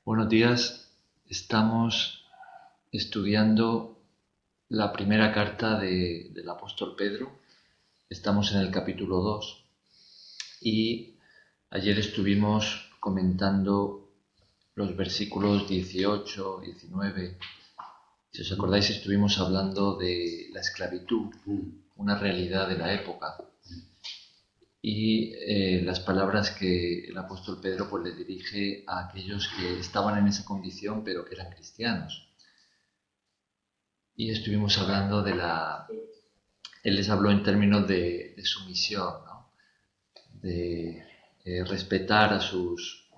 Buenos días. Estamos estudiando la primera carta del apóstol Pedro. Estamos en el capítulo 2 y ayer estuvimos comentando los versículos 18, 19. Si os acordáis, estuvimos hablando de la esclavitud, una realidad de la época, y las palabras que el apóstol Pedro pues le dirige a aquellos que estaban en esa condición pero que eran cristianos. Y estuvimos hablando él les habló en términos de sumisión, ¿no? De respetar a sus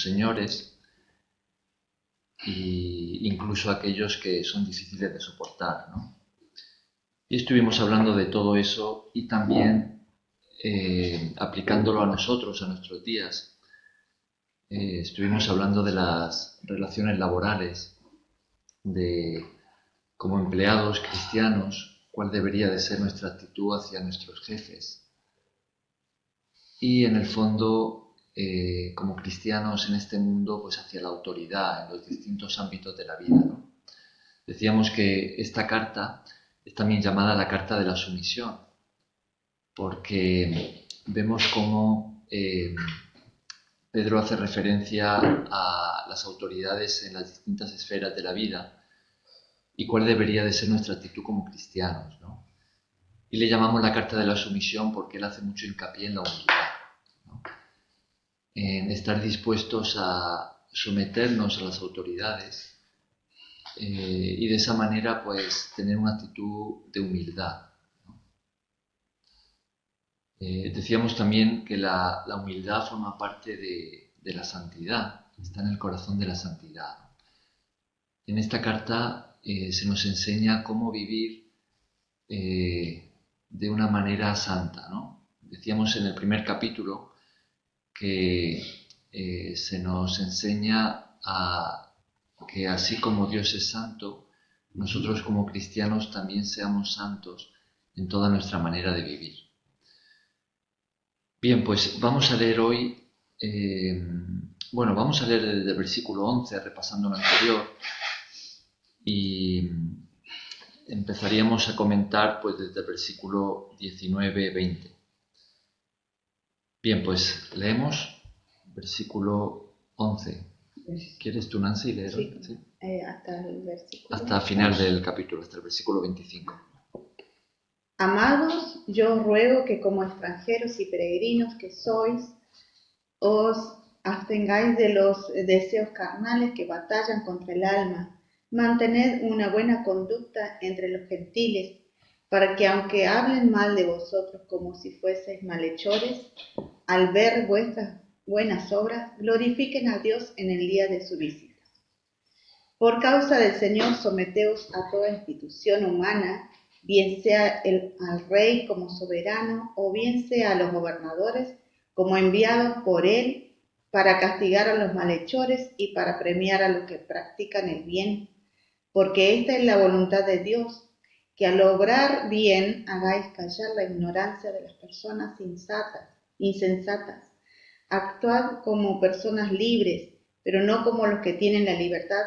señores, e incluso a aquellos que son difíciles de soportar, ¿no? Y estuvimos hablando de todo eso y también aplicándolo a nosotros, a nuestros días. Estuvimos hablando de las relaciones laborales, de como empleados cristianos, cuál debería de ser nuestra actitud hacia nuestros jefes. Y en el fondo, como cristianos en este mundo, pues hacia la autoridad en los distintos ámbitos de la vida, ¿no? Decíamos que esta carta es también llamada la carta de la sumisión, porque vemos cómo Pedro hace referencia a las autoridades en las distintas esferas de la vida y cuál debería de ser nuestra actitud como cristianos, ¿no? Y le llamamos la carta de la sumisión porque él hace mucho hincapié en la humildad, ¿no? En estar dispuestos a someternos a las autoridades y de esa manera pues tener una actitud de humildad, ¿no? Decíamos también que la humildad forma parte de la santidad, está en el corazón de la santidad. En esta carta se nos enseña cómo vivir de una manera santa, ¿no? Decíamos en el primer capítulo que se nos enseña a que así como Dios es santo, nosotros como cristianos también seamos santos en toda nuestra manera de vivir. Bien, pues vamos a leer hoy, vamos a leer desde el versículo 11, repasando lo anterior, y empezaríamos a comentar pues desde el versículo 19-20. Bien, pues leemos versículo 11. ¿Quieres tú, Nancy, leer? Sí. Hasta el versículo. Hasta el final del capítulo, hasta el versículo 25. Amados, yo os ruego que como extranjeros y peregrinos que sois, os abstengáis de los deseos carnales que batallan contra el alma. Mantened una buena conducta entre los gentiles, para que aunque hablen mal de vosotros como si fueseis malhechores, al ver vuestras buenas obras, glorifiquen a Dios en el día de su visita. Por causa del Señor, someteos a toda institución humana, bien sea al rey como soberano, o bien sea a los gobernadores como enviados por él para castigar a los malhechores y para premiar a los que practican el bien, porque esta es la voluntad de Dios, que al obrar bien hagáis callar la ignorancia de las personas insensatas. Actuad como personas libres, pero no como los que tienen la libertad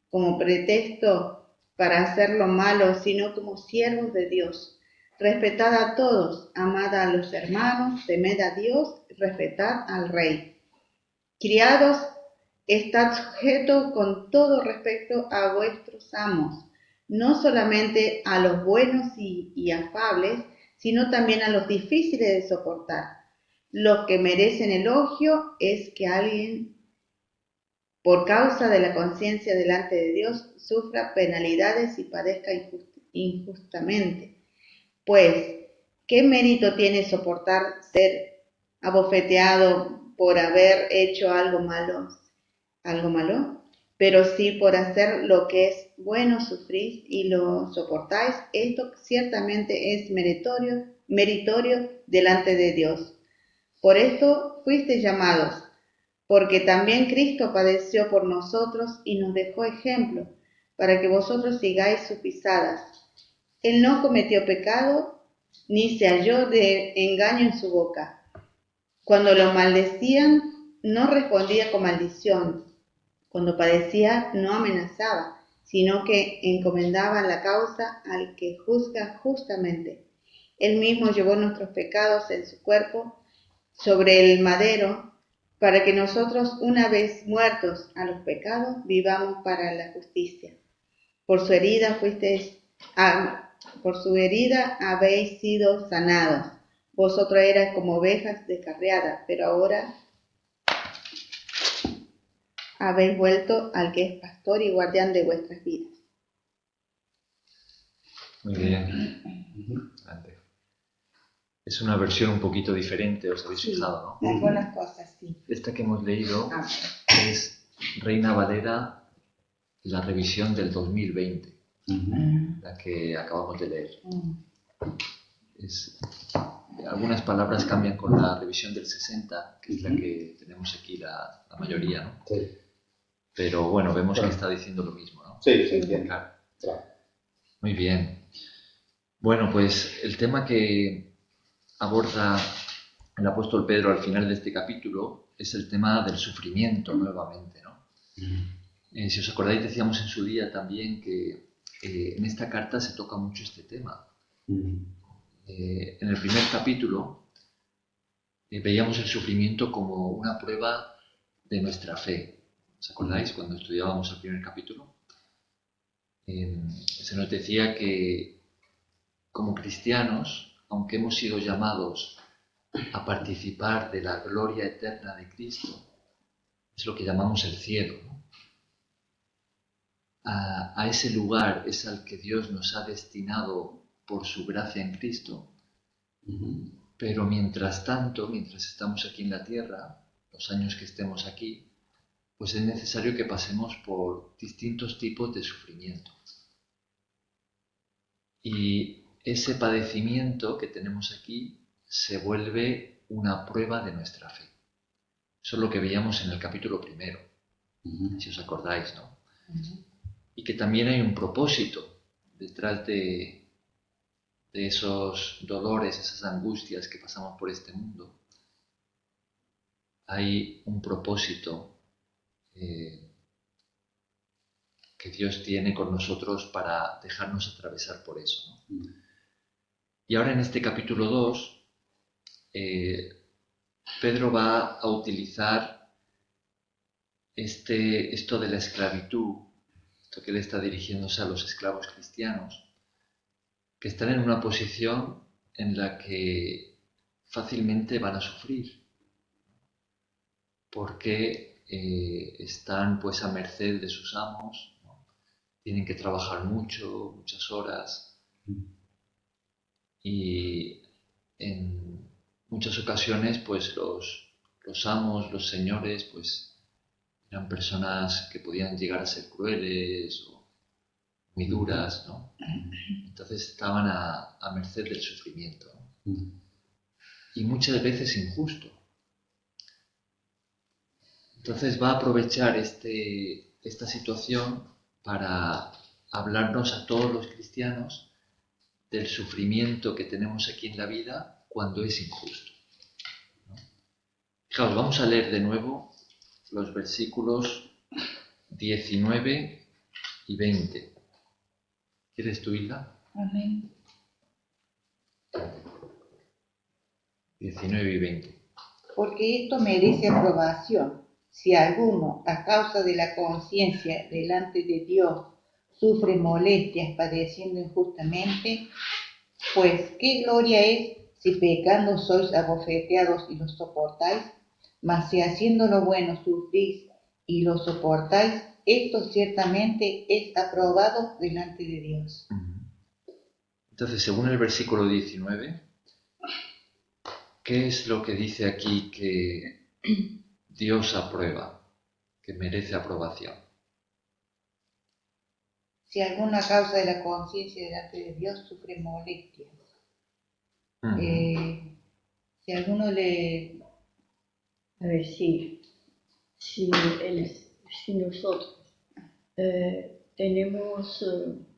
como pretexto para hacer lo malo, sino como siervos de Dios. Respetad a todos, amad a los hermanos, temed a Dios, respetad al rey. Criados, estad sujetos con todo respeto a vuestros amos, no solamente a los buenos y afables, sino también a los difíciles de soportar. Los que merecen elogio es que alguien, por causa de la conciencia delante de Dios, sufra penalidades y padezca injustamente. Pues, ¿qué mérito tiene soportar ser abofeteado por haber hecho algo malo? Pero si por hacer lo que es bueno sufrís y lo soportáis, esto ciertamente es meritorio delante de Dios. Por esto fuisteis llamados, porque también Cristo padeció por nosotros y nos dejó ejemplo, para que vosotros sigáis sus pisadas. Él no cometió pecado, ni se halló de engaño en su boca. Cuando lo maldecían, no respondía con maldición, Cuando padecía no amenazaba, sino que encomendaba la causa al que juzga justamente. Él mismo llevó nuestros pecados en su cuerpo sobre el madero, para que nosotros, una vez muertos a los pecados, vivamos para la justicia. Por su herida por su herida habéis sido sanados. Vosotros erais como ovejas descarriadas, pero ahora habéis vuelto al que es pastor y guardián de vuestras vidas. Muy bien. Adelante. Es una versión un poquito diferente, os habéis fijado, ¿no? Algunas cosas, sí. Esta que hemos leído es Reina Valera, la revisión del 2020, la que acabamos de leer. Algunas palabras cambian con la revisión del 60, que es la que tenemos aquí la mayoría, ¿no? Sí. Pero bueno, vemos que está diciendo lo mismo, ¿no? Sí, se entiende. Claro. Claro. Muy bien. Bueno, pues el tema que aborda el apóstol Pedro al final de este capítulo es el tema del sufrimiento nuevamente, ¿no? Si os acordáis, decíamos en su día también que en esta carta se toca mucho este tema. En el primer capítulo veíamos el sufrimiento como una prueba de nuestra fe. ¿Os acordáis cuando estudiábamos el primer capítulo? Se nos decía que como cristianos, aunque hemos sido llamados a participar de la gloria eterna de Cristo, es lo que llamamos el cielo, ¿no? A ese lugar es al que Dios nos ha destinado por su gracia en Cristo, pero mientras tanto, mientras estamos aquí en la tierra, los años que estemos aquí, pues es necesario que pasemos por distintos tipos de sufrimiento. Y ese padecimiento que tenemos aquí se vuelve una prueba de nuestra fe. Eso es lo que veíamos en el capítulo primero, si os acordáis, ¿no? Y que también hay un propósito detrás de esos dolores, esas angustias que pasamos por este mundo. Hay un propósito que Dios tiene con nosotros para dejarnos atravesar por eso, ¿no? Y ahora en este capítulo 2, Pedro va a utilizar esto de la esclavitud, esto que él está dirigiéndose a los esclavos cristianos, que están en una posición en la que fácilmente van a sufrir, porque están pues a merced de sus amos, ¿no? Tienen que trabajar mucho, muchas horas, y en muchas ocasiones pues los amos, los señores, pues eran personas que podían llegar a ser crueles o muy duras, ¿no? Entonces estaban a merced del sufrimiento, ¿no? Y muchas veces injusto. Entonces va a aprovechar esta situación para hablarnos a todos los cristianos del sufrimiento que tenemos aquí en la vida cuando es injusto, ¿no? Fijaos, vamos a leer de nuevo los versículos 19 y 20. ¿Quieres tú, Hilda? Amén. 19 y 20. Porque esto merece aprobación. Si alguno, a causa de la conciencia delante de Dios, sufre molestias padeciendo injustamente, pues qué gloria es si pecando sois abofeteados y lo soportáis, mas si haciendo lo bueno sufrís y lo soportáis, esto ciertamente es aprobado delante de Dios. Entonces, según el versículo 19, ¿qué es lo que dice aquí que Dios aprueba, que merece aprobación? Si alguno a causa de la conciencia delante de Dios sufre molestias, si alguno le... A ver, si nosotros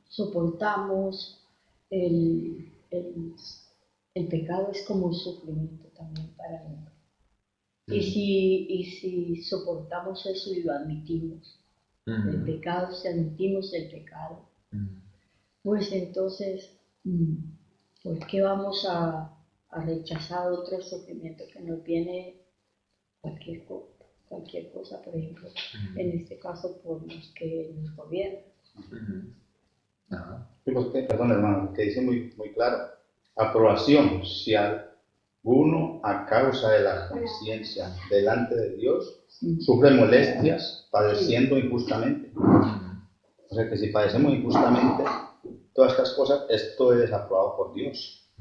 soportamos el pecado, es como un sufrimiento también para nosotros. Y si soportamos eso y lo admitimos, el pecado, sentimos el pecado, pues entonces, ¿por qué vamos a rechazar otro sufrimiento que nos viene cualquier, cualquier cosa, por ejemplo, en este caso por los que nos gobiernan? Ajá. Sí, porque, perdón, hermano, que dice muy claro. Aprobación, si alguno a causa de la conciencia delante de Dios sufre molestias padeciendo injustamente. O sea que si padecemos injustamente todas estas cosas, esto es aprobado por Dios.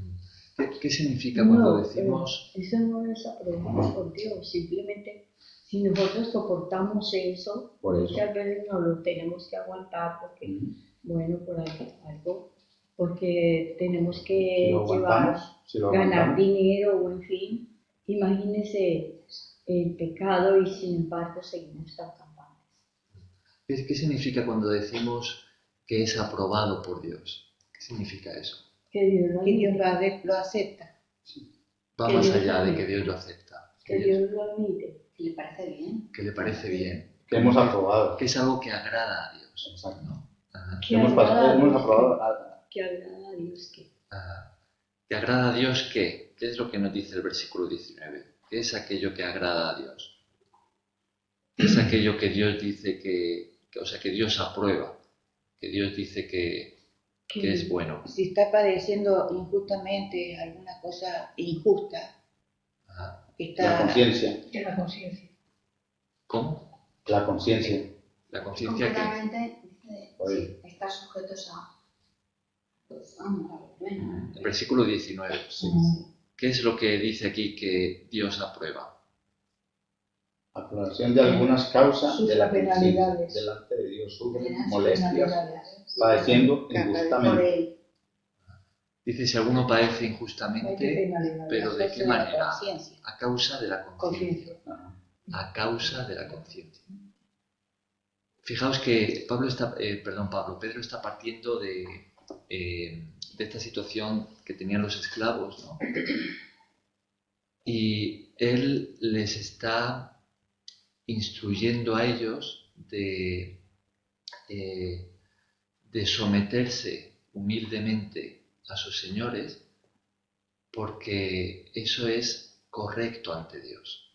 ¿Qué significa cuando No, decimos... eso no es aprobado por Dios, simplemente si nosotros soportamos eso, muchas veces nos lo tenemos que aguantar porque, bueno, por algo, porque tenemos que ganar dinero o en fin, imagínense el pecado y sin embargo seguimos tan campantes. ¿Qué significa cuando decimos que es aprobado por Dios? ¿Qué significa eso? Que Dios lo acepta. Va más allá de que Dios lo acepta. Que Dios lo admite. Que le parece bien. Que le parece bien. Que hemos aprobado. Que es algo que agrada a Dios. Exacto. ¿No? Ajá. Hemos aprobado. Que agrada a Dios que. Ajá. ¿Que agrada a Dios qué? ¿Qué es lo que nos dice el versículo 19? ¿Qué es aquello que agrada a Dios? ¿Qué es aquello que Dios dice que Dios aprueba? Que Dios dice que es bueno. Si está padeciendo injustamente alguna cosa injusta, La conciencia. La conciencia. ¿Cómo? La conciencia. La conciencia que... Completamente sí, estar sujetos a El versículo 19. Sí. ¿Qué es lo que dice aquí que Dios aprueba? Aprobación de algunas causas de la conciencia penalidades. delante de Dios, sufren molestias, padeciendo injustamente. Dice, si alguno padece injustamente, pero ¿de qué manera? A causa de la conciencia. A causa de la conciencia. Fijaos que Pedro está partiendo de esta situación que tenían los esclavos, ¿no? Y él les está instruyendo a ellos de someterse humildemente a sus señores, porque eso es correcto ante Dios.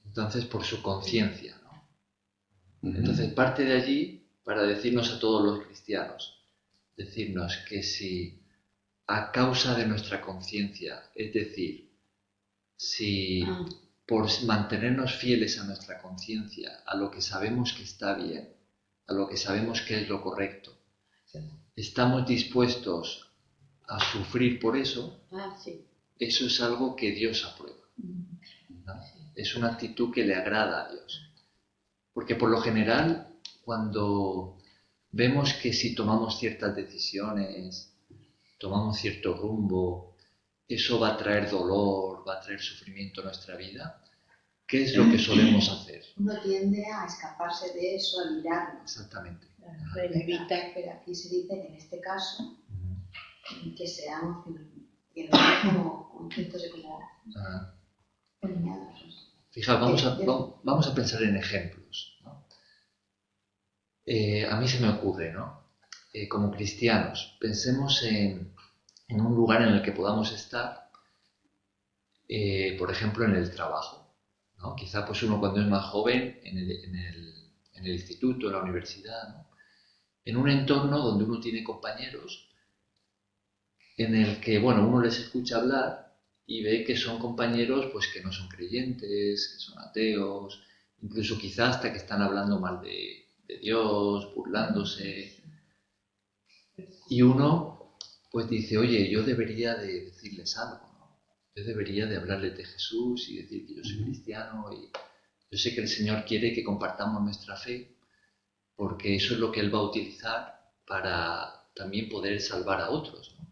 Entonces, por su conciencia, ¿no? Entonces, parte de allí para decirnos a todos los cristianos, decirnos que si a causa de nuestra conciencia, es decir, si por mantenernos fieles a nuestra conciencia, a lo que sabemos que está bien, a lo que sabemos que es lo correcto, estamos dispuestos a sufrir por eso, eso es algo que Dios aprueba, ¿no? Es una actitud que le agrada a Dios. Porque por lo general, cuando vemos que si tomamos ciertas decisiones, tomamos cierto rumbo, eso va a traer dolor, va a traer sufrimiento a nuestra vida, ¿qué es lo que solemos hacer? Uno tiende a escaparse de eso, a mirarlo. Exactamente. Evitar, pero aquí se dice que en este caso, que seamos como conceptos de como alineados. Fijaos, vamos a pensar en ejemplos, ¿no? A mí se me ocurre, ¿no? Como cristianos, pensemos en un lugar en el que podamos estar, por ejemplo, en el trabajo, ¿no? Quizá pues uno cuando es más joven, en el instituto, en la universidad, ¿no? En un entorno donde uno tiene compañeros en el que, bueno, uno les escucha hablar y ve que son compañeros pues que no son creyentes, que son ateos, incluso quizás hasta que están hablando mal de Dios, burlándose. Y uno pues dice, oye, yo debería de decirles algo, ¿no? Yo debería de hablarles de Jesús y decir que yo soy cristiano y yo sé que el Señor quiere que compartamos nuestra fe porque eso es lo que Él va a utilizar para también poder salvar a otros, ¿no?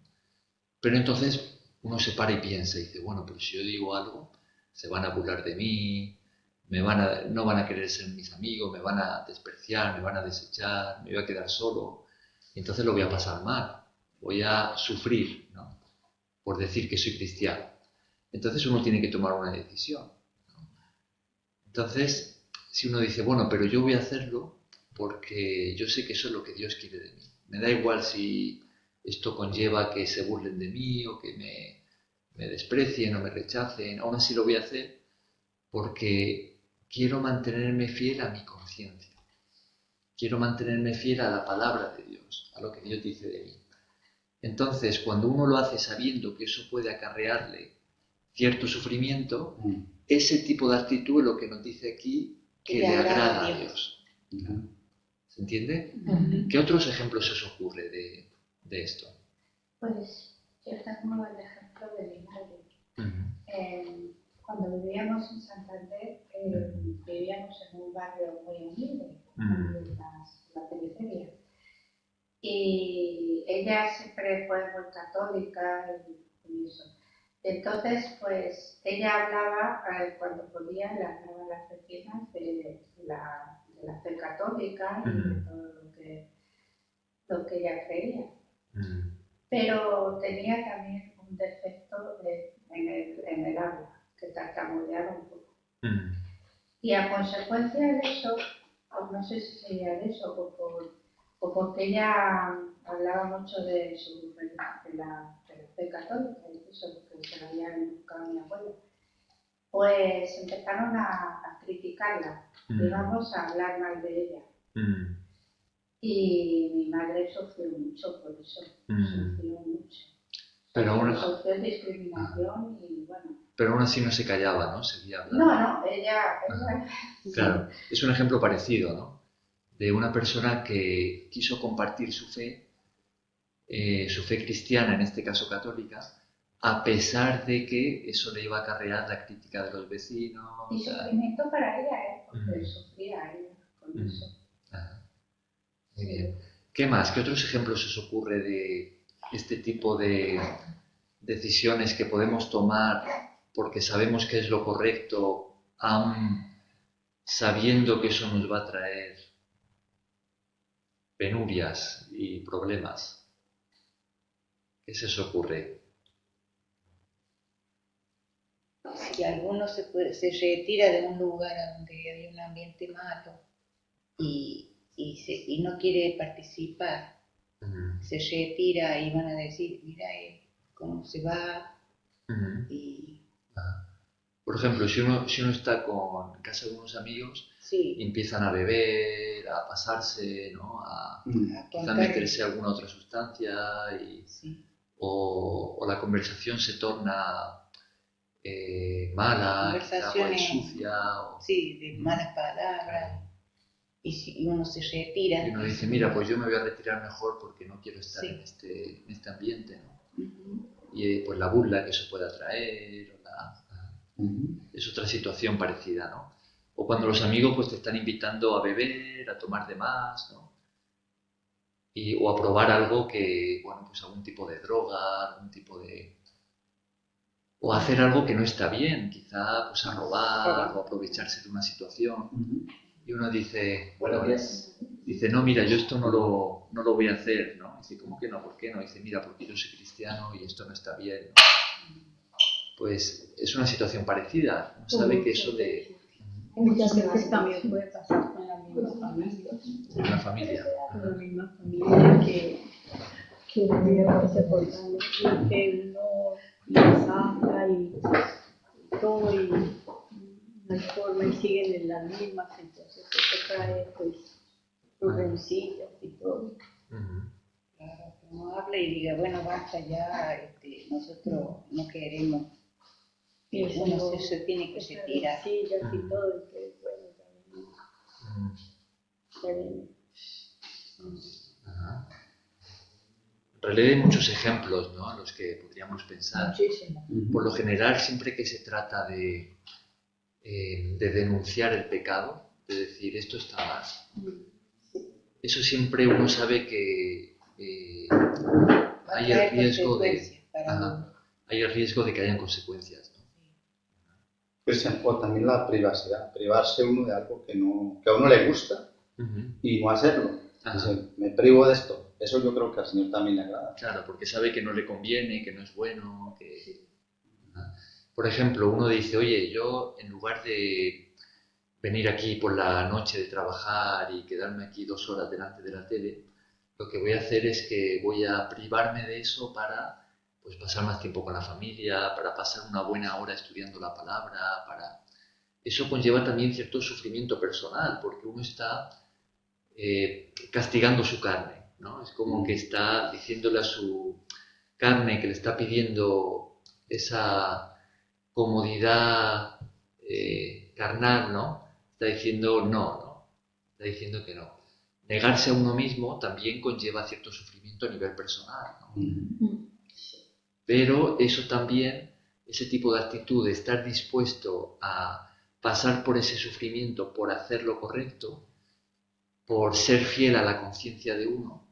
Pero entonces uno se para y piensa y dice, bueno, pero si yo digo algo, se van a burlar de mí, no van a querer ser mis amigos, me van a despreciar, me van a desechar, me voy a quedar solo, y entonces lo voy a pasar mal, voy a sufrir, ¿no? Por decir que soy cristiano. Entonces uno tiene que tomar una decisión, ¿no? Entonces, si uno dice, bueno, pero yo voy a hacerlo porque yo sé que eso es lo que Dios quiere de mí. Me da igual si esto conlleva que se burlen de mí o que me desprecien o me rechacen, aún así lo voy a hacer porque quiero mantenerme fiel a mi conciencia. Quiero mantenerme fiel a la palabra de Dios, a lo que Dios dice de mí. Entonces, cuando uno lo hace sabiendo que eso puede acarrearle cierto sufrimiento, ese tipo de actitud es lo que nos dice aquí que le agrada a Dios. ¿Se entiende? ¿Qué otros ejemplos se os ocurre de esto? Pues yo tengo el ejemplo de mi madre. Cuando vivíamos en Santander, vivíamos en un barrio muy humilde, en la periferia. Y ella siempre fue muy católica y eso. Entonces, pues ella hablaba, cuando podía, le hablaba a las vecinas de la fe católica y de todo lo que ella creía. Pero tenía también un defecto en el habla, que tartamudeaba un poco. Y a consecuencia de eso, pues no sé si sería de eso o porque ella hablaba mucho de la fe católica y eso, que se lo había educado mi abuela, pues empezaron a criticarla, digamos, a hablar mal de ella. Y mi madre sufrió mucho por eso, sufrió mucho. Sufrió discriminación y bueno. Pero aún así no se callaba, ¿no? Seguía hablando. No, ella claro, es un ejemplo parecido, ¿no? De una persona que quiso compartir su fe cristiana, en este caso católica, a pesar de que eso le iba a acarrear la crítica de los vecinos. Y sufrimiento para ella, porque sufría ella con eso. Muy bien. ¿Qué más? ¿Qué otros ejemplos se os ocurre de este tipo de decisiones que podemos tomar porque sabemos que es lo correcto, aún sabiendo que eso nos va a traer penurias y problemas? ¿Qué se os ocurre? Si alguno se retira de un lugar donde hay un ambiente malo y no quiere participar, se retira y van a decir, mira cómo se va. Por ejemplo, si uno está en casa de unos amigos y empiezan a beber, a pasarse, ¿no? a quizá meterse alguna otra sustancia o la conversación se torna mala, quizá sucia. De malas palabras. Y uno se retira. Y uno dice, mira, pues yo me voy a retirar mejor porque no quiero estar en este ambiente, ¿no? Y pues la burla que eso pueda traer, es otra situación parecida, ¿no? O cuando los amigos pues te están invitando a beber, a tomar de más, ¿no? O a probar algo que, bueno, pues algún tipo de droga, algún tipo de... O a hacer algo que no está bien, quizá pues a robar o aprovecharse de una situación. Y uno dice, dice, no, mira, yo esto no lo voy a hacer, ¿no? Dice, ¿cómo que no? ¿Por qué no? Dice, mira, porque yo soy cristiano y esto no está bien, ¿no? Pues es una situación parecida. Uno sabe que eso de... Muchas veces también puede pasar con la misma familia. Con la familia. Con la misma familia que uno vive por ese portal, y que uno lo saca y todo y no hay forma y siguen en las mismas, entonces eso trae pues sus rencillas y todo. Claro, que uno hable y diga, bueno, basta ya, nosotros no queremos. Y eso uno se tiene que retirar. Sí, ya sí todo, entonces bueno, ya viene. Releve muchos ejemplos, ¿no? A los que podríamos pensar. Muchísimo. Por lo general, siempre que se trata de denunciar el pecado, de decir esto está mal, eso siempre uno sabe que hay el riesgo de que hayan consecuencias, ¿no? Pues, o también la privacidad, privarse uno de algo que a uno le gusta y no hacerlo. Dice, me privo de esto. Eso yo creo que al Señor también le agrada. Claro, porque sabe que no le conviene, que no es bueno, Por ejemplo, uno dice, oye, yo en lugar de venir aquí por la noche de trabajar y quedarme aquí 2 horas delante de la tele, lo que voy a hacer es que voy a privarme de eso para pues, pasar más tiempo con la familia, para pasar una buena hora estudiando la palabra, Eso conlleva también cierto sufrimiento personal, porque uno está castigando su carne, ¿no? Es como que está diciéndole a su carne que le está pidiendo esa comodidad carnal, ¿no? Está diciendo no, está diciendo que no. Negarse a uno mismo también conlleva cierto sufrimiento a nivel personal, ¿no? Pero eso también, ese tipo de actitud de estar dispuesto a pasar por ese sufrimiento, por hacer lo correcto, por ser fiel a la conciencia de uno,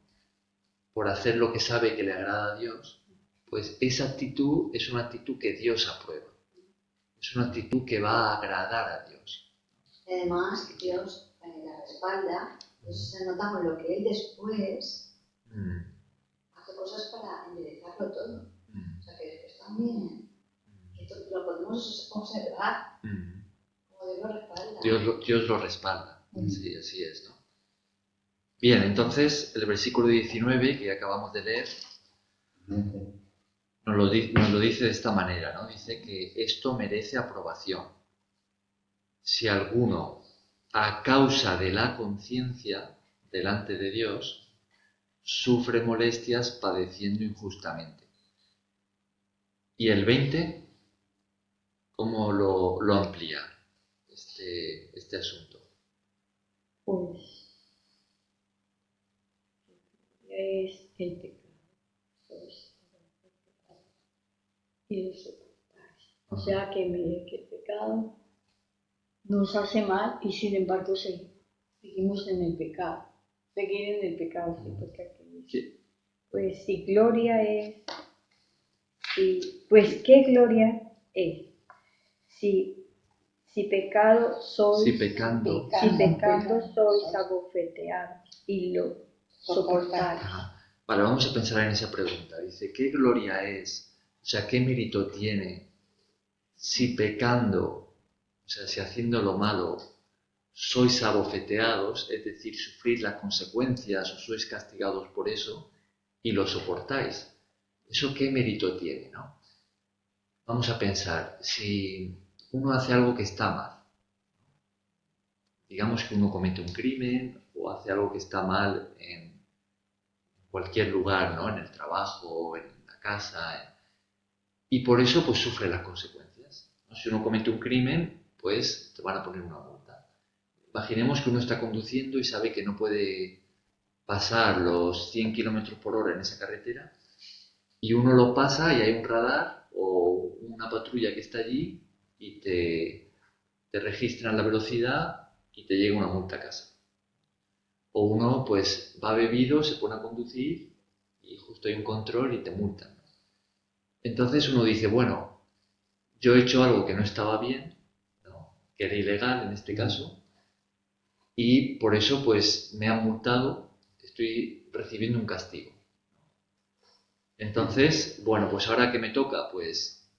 por hacer lo que sabe que le agrada a Dios, pues esa actitud es una actitud que Dios aprueba. Es una actitud que va a agradar a Dios. Además, Dios la respalda, eso se nota con lo que Él después hace cosas para enderezarlo todo. O sea, que después también, esto lo podemos observar, como Dios lo respalda. Dios lo respalda, sí, así es, ¿no? Bien, entonces el versículo 19 que acabamos de leer nos lo dice de esta manera, ¿no? Dice que esto merece aprobación. Si alguno, a causa de la conciencia delante de Dios, sufre molestias padeciendo injustamente. Y el 20, ¿cómo lo amplía este asunto? Pues es el pecado. Pues, y lo soportáis. O sea que mire que el pecado nos hace mal y sin embargo seguimos en el pecado. Seguir en el pecado, sí, porque aquí dice, pues si gloria es, pues qué gloria es, si pecado sois, Si pecando sois abofeteados y lo soportáis. Vale, vamos a pensar en esa pregunta. Dice, ¿qué gloria es? O sea, ¿qué mérito tiene si pecando, o sea, si haciendo lo malo, sois abofeteados, es decir, sufrís las consecuencias o sois castigados por eso y lo soportáis? ¿Eso qué mérito tiene, no? Vamos a pensar, si uno hace algo que está mal, digamos que uno comete un crimen o hace algo que está mal en cualquier lugar, ¿no? En el trabajo, en la casa, y por eso pues sufre las consecuencias, ¿no? Si uno comete un crimen, pues te van a poner una multa. Imaginemos que uno está conduciendo y sabe que no puede pasar los 100 kilómetros por hora en esa carretera y uno lo pasa y hay un radar o una patrulla que está allí y te registran la velocidad y te llega una multa a casa. O uno pues va bebido, se pone a conducir y justo hay un control y te multan. Entonces uno dice, bueno, yo he hecho algo que no estaba bien, ¿no? Que era ilegal en este caso, y por eso pues me han multado, estoy recibiendo un castigo. Entonces, bueno, pues ahora que me toca, pues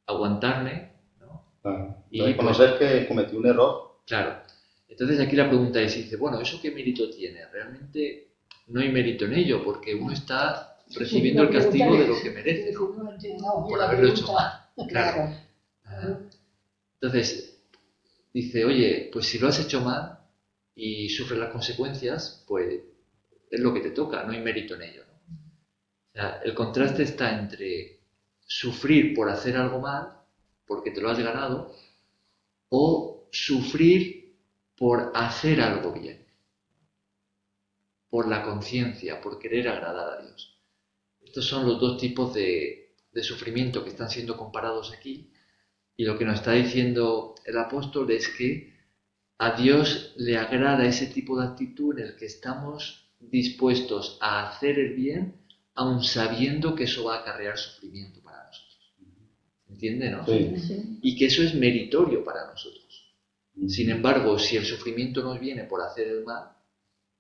aguantarme, ¿no? Y reconocer que cometí un error. Claro. Entonces aquí la pregunta es, dice, bueno, ¿eso qué mérito tiene? Realmente no hay mérito en ello, porque uno está recibiendo el castigo de lo que merece, ¿no? Por haberlo hecho mal. Claro. Entonces, dice, oye, pues si lo has hecho mal y sufres las consecuencias, pues es lo que te toca, no hay mérito en ello, ¿no? O sea, el contraste está entre sufrir por hacer algo mal, porque te lo has ganado, o sufrir por hacer algo bien, por la conciencia, por querer agradar a Dios. Estos son los dos tipos de sufrimiento que están siendo comparados aquí, y lo que nos está diciendo el apóstol es que a Dios le agrada ese tipo de actitud en el que estamos dispuestos a hacer el bien, aun sabiendo que eso va a acarrear sufrimiento para nosotros. ¿Entiende, no? Sí. Y que eso es meritorio para nosotros. Sin embargo, si el sufrimiento nos viene por hacer el mal,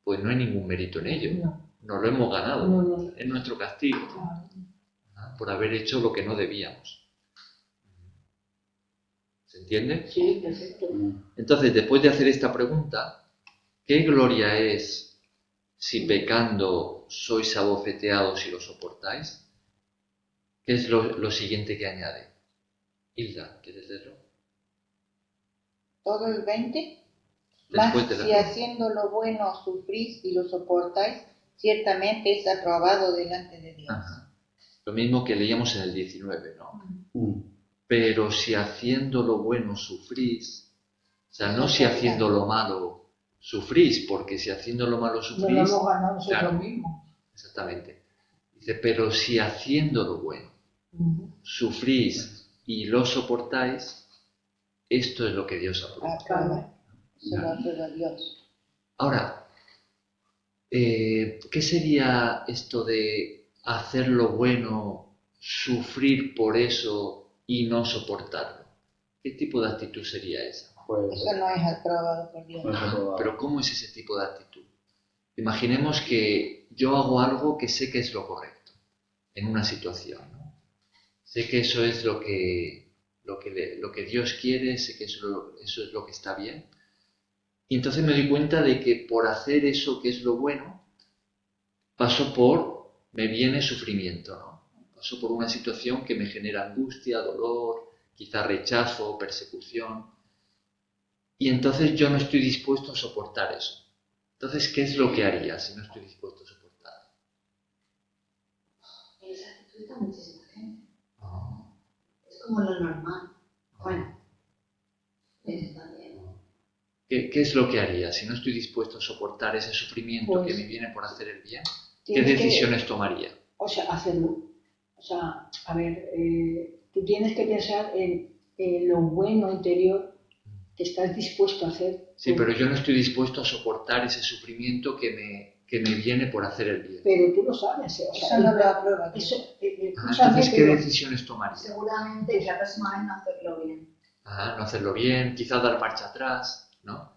pues no hay ningún mérito en ello. Nos lo hemos ganado. Es nuestro castigo, ¿no? Por haber hecho lo que no debíamos. ¿Se entiende? Sí, perfecto. Entonces, después de hacer esta pregunta, ¿qué gloria es si pecando sois abofeteados y lo soportáis? ¿Qué es lo siguiente que añade? Hilda, ¿quieres leerlo? Todo el 20. Después Mas de la si haciendo lo bueno sufrís y lo soportáis, ciertamente es aprobado delante de Dios. Ajá. Lo mismo que leíamos en el 19, ¿no? Mm. Pero si haciendo lo bueno sufrís, o sea, no si haciendo lo malo sufrís, porque si haciendo lo malo No lo sufrís, hemos ganado nosotros claro, mismos. exactamente. Dice, pero si haciendo lo bueno sufrís y lo soportáis, esto es lo que Dios aprueba. Aprueba. Se lo aprueba Dios. Ahora, ¿qué sería esto de hacer lo bueno, sufrir por eso y no soportarlo? ¿Qué tipo de actitud sería esa? Pues, Eso no es aprobado por Dios. no es aprobado. Pero ¿cómo es ese tipo de actitud? Imaginemos que yo hago algo que sé que es lo correcto en una situación, ¿no? Sé que eso es lo que Dios quiere, sé que eso es lo que está bien. Y entonces me doy cuenta de que por hacer eso que es lo bueno, me viene sufrimiento, ¿no? Paso por una situación que me genera angustia, dolor, quizá rechazo, persecución. Y entonces yo no estoy dispuesto a soportar eso. Entonces, ¿qué es lo que haría si no estoy dispuesto a soportar? En esa actitud está muchísima gente. Ah, Es como lo normal. Bueno, eso también. ¿Qué es lo que haría si no estoy dispuesto a soportar ese sufrimiento Pues, que me viene por hacer el bien? ¿Qué tienes que- decisiones tomaría? O sea, hacerlo. O sea, a ver, tú tienes que pensar en lo bueno interior que estás dispuesto a hacer. Sí, pero yo no estoy dispuesto a soportar ese sufrimiento que me viene por hacer el bien. Pero tú lo sabes. O sea, Eso no lo aprueba Dios. eso, Entonces, ¿qué decisiones tomaría? Seguramente la próxima vez no hacerlo bien. No hacerlo bien, quizás dar marcha atrás, ¿no?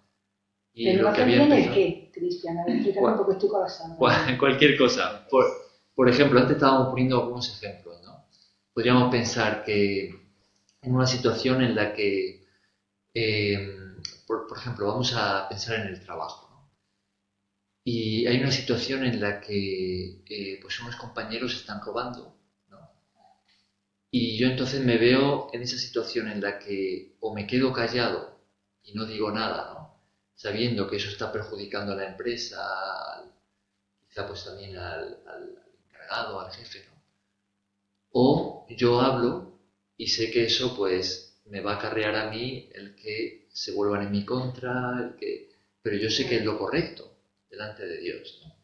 Y pero lo no que hacer había bien el empezado... qué, Cristian. A ver, explícame porque estoy con la sangre. Cualquier cosa. Por ejemplo, antes estábamos poniendo algunos ejemplos, ¿no? Podríamos pensar que en una situación en la que, por ejemplo, vamos a pensar en el trabajo, ¿no? Y hay una situación en la que pues unos compañeros están robando, ¿no? Y yo entonces me veo en esa situación en la que o me quedo callado y no digo nada, ¿no? Sabiendo que eso está perjudicando a la empresa, quizá pues también al encargado, al jefe, ¿no? O yo hablo y sé que eso pues me va a acarrear a mí el que se vuelvan en mi contra, pero yo sé que es lo correcto delante de Dios, ¿no?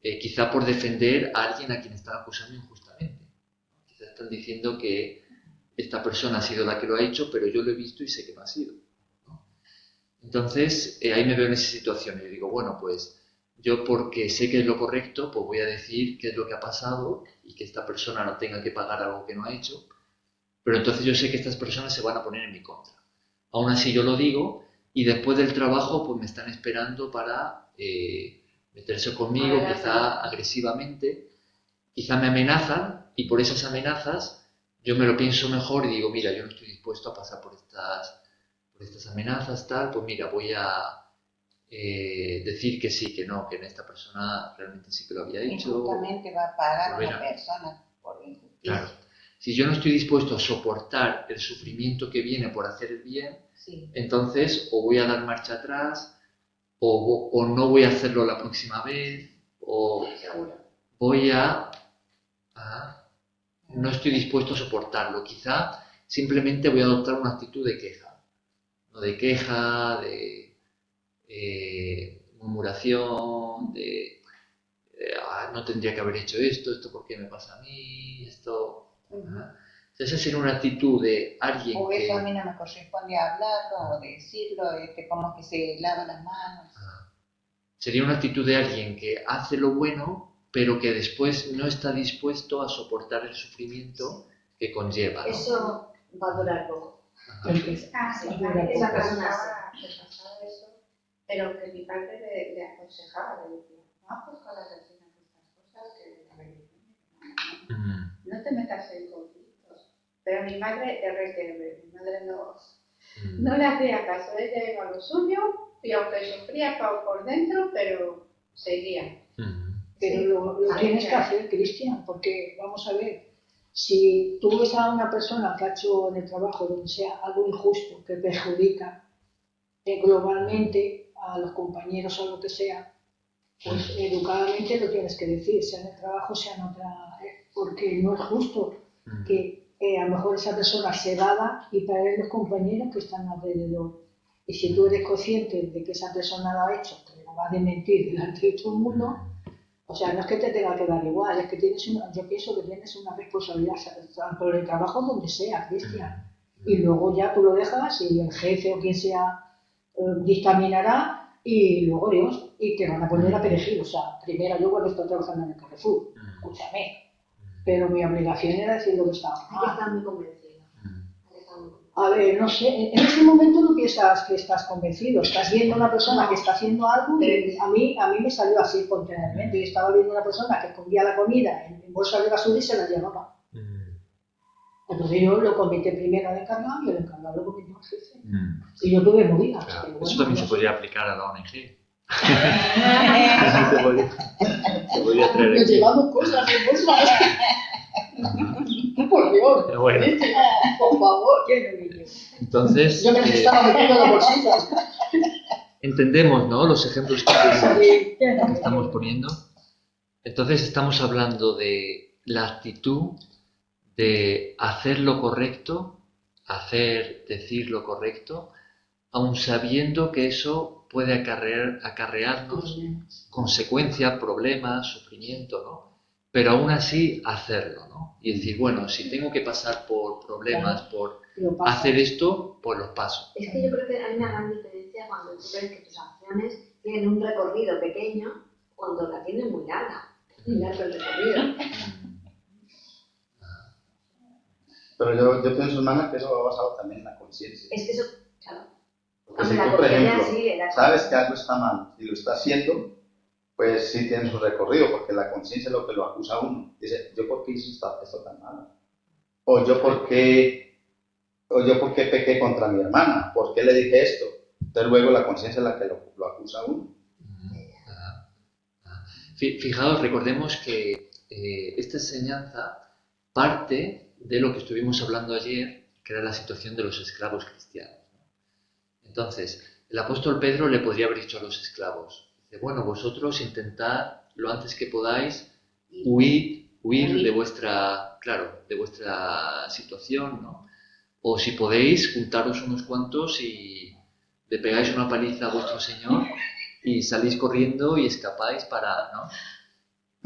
Quizá por defender a alguien a quien están acusando injustamente. Quizá están diciendo que esta persona ha sido la que lo ha hecho, pero yo lo he visto y sé que no ha sido, ¿no? Entonces, ahí me veo en esa situación y digo, bueno, pues yo porque sé que es lo correcto, pues voy a decir qué es lo que ha pasado y que esta persona no tenga que pagar algo que no ha hecho, pero entonces yo sé que estas personas se van a poner en mi contra. Aún así yo lo digo y después del trabajo pues me están esperando para meterse conmigo, quizá agresivamente, quizá me amenazan y por esas amenazas yo me lo pienso mejor y digo, mira, yo no estoy dispuesto a pasar por estas amenazas, tal, pues mira, voy a decir que sí, que no, que en esta persona realmente sí que lo había hecho. Injustamente va a pagar volver una persona por injusticia. Claro. Si yo no estoy dispuesto a soportar el sufrimiento que viene por hacer el bien, Sí. entonces o voy a dar marcha atrás, o no voy a hacerlo la próxima vez, o voy no estoy dispuesto a soportarlo. Quizá simplemente voy a adoptar una actitud de queja, ¿no? De queja, de murmuración, no tendría que haber hecho esto por qué me pasa a mí, esto... Esa sería una actitud de alguien O que... eso a mí no me corresponde hablarlo o decirlo, como que se lava las manos. Sería una actitud de alguien que hace lo bueno, pero que después no está dispuesto a soportar el sufrimiento que conlleva, ¿no? Eso va a durar poco. Porque Sí, dura esa poco. persona Me pasaba eso, pero que mi padre le aconsejaba, le decía, no, pues con las vecinas estas cosas, que a ver, no te metas en conflictos. Pero mi madre es requerbe, mi madre no, No le hacía caso, ella iba a lo suyo y aunque sufría por dentro, pero seguía. Pero lo tienes que hacer, Cristian, porque vamos a ver, si tú ves a una persona que ha hecho en el trabajo, donde sea, algo injusto, que perjudica globalmente a los compañeros o lo que sea, pues educadamente lo tienes que decir, sea en el trabajo, sea en otra, porque no es justo que a lo mejor esa persona se vada y perder los compañeros que están alrededor. Y si tú eres consciente de que esa persona lo ha hecho, que lo va a desmentir delante de todo el mundo, o sea, no es que te tenga que dar igual, es que yo pienso que tienes una responsabilidad tanto en el trabajo donde sea, Cristian. Y luego ya tú lo dejas y el jefe o quien sea dictaminará y luego Dios, y te van a poner a perejil. O sea, primero yo cuando estoy trabajando en el Carrefour, escúchame, pero mi obligación era decir lo que estaba mal. Hay que estar muy convencido. A ver, no sé, en ese momento no piensas que estás convencido, estás viendo a una persona que está haciendo algo y a mí me salió así espontáneamente. Yo estaba viendo a una persona que escondía la comida en bolsas de basura y se la llevaba. Entonces yo lo comenté primero al encargado y el encargado lo comentó al jefe. Y yo tuve movidas. Claro. Bueno, Eso también no se sé. podría aplicar a la ONG. se podría traer Nos aquí. llevamos cosas en bolsas. Por Dios. Pero bueno. Por favor, que Entonces, yo me estaba metiendo las bolsitas. entendemos, ¿no?, los ejemplos que estamos poniendo. Entonces estamos hablando de la actitud de hacer lo correcto, decir lo correcto, aun sabiendo que eso puede acarrearnos consecuencias, problemas, sufrimiento, ¿no? Pero aún así hacerlo, ¿no? Y decir, bueno, si tengo que pasar por problemas, por hacer esto, pues los paso. Es que yo creo que hay una gran diferencia cuando tú ves que tus acciones tienen un recorrido pequeño cuando la tienes muy larga. Muy largo el recorrido. Pero yo pienso, hermana, que eso va basado también en la conciencia. Es que eso, claro. Porque si La tú, por conciencia ejemplo, sí, la sabes que algo está mal y lo está haciendo, pues sí tiene su recorrido, porque la conciencia es lo que lo acusa a uno. Dice, ¿yo por qué hice esto tan malo? O yo por qué pequé contra mi hermana, ¿por qué le dije esto? Entonces luego la conciencia es la que lo acusa a uno. Fijaos, recordemos que esta enseñanza parte de lo que estuvimos hablando ayer, que era la situación de los esclavos cristianos, ¿no? Entonces, el apóstol Pedro le podría haber dicho a los esclavos, dice, bueno, vosotros intentad lo antes que podáis huir de vuestra situación, ¿no? O si podéis, juntaros unos cuantos y le pegáis una paliza a vuestro Señor y salís corriendo y escapáis para, ¿no?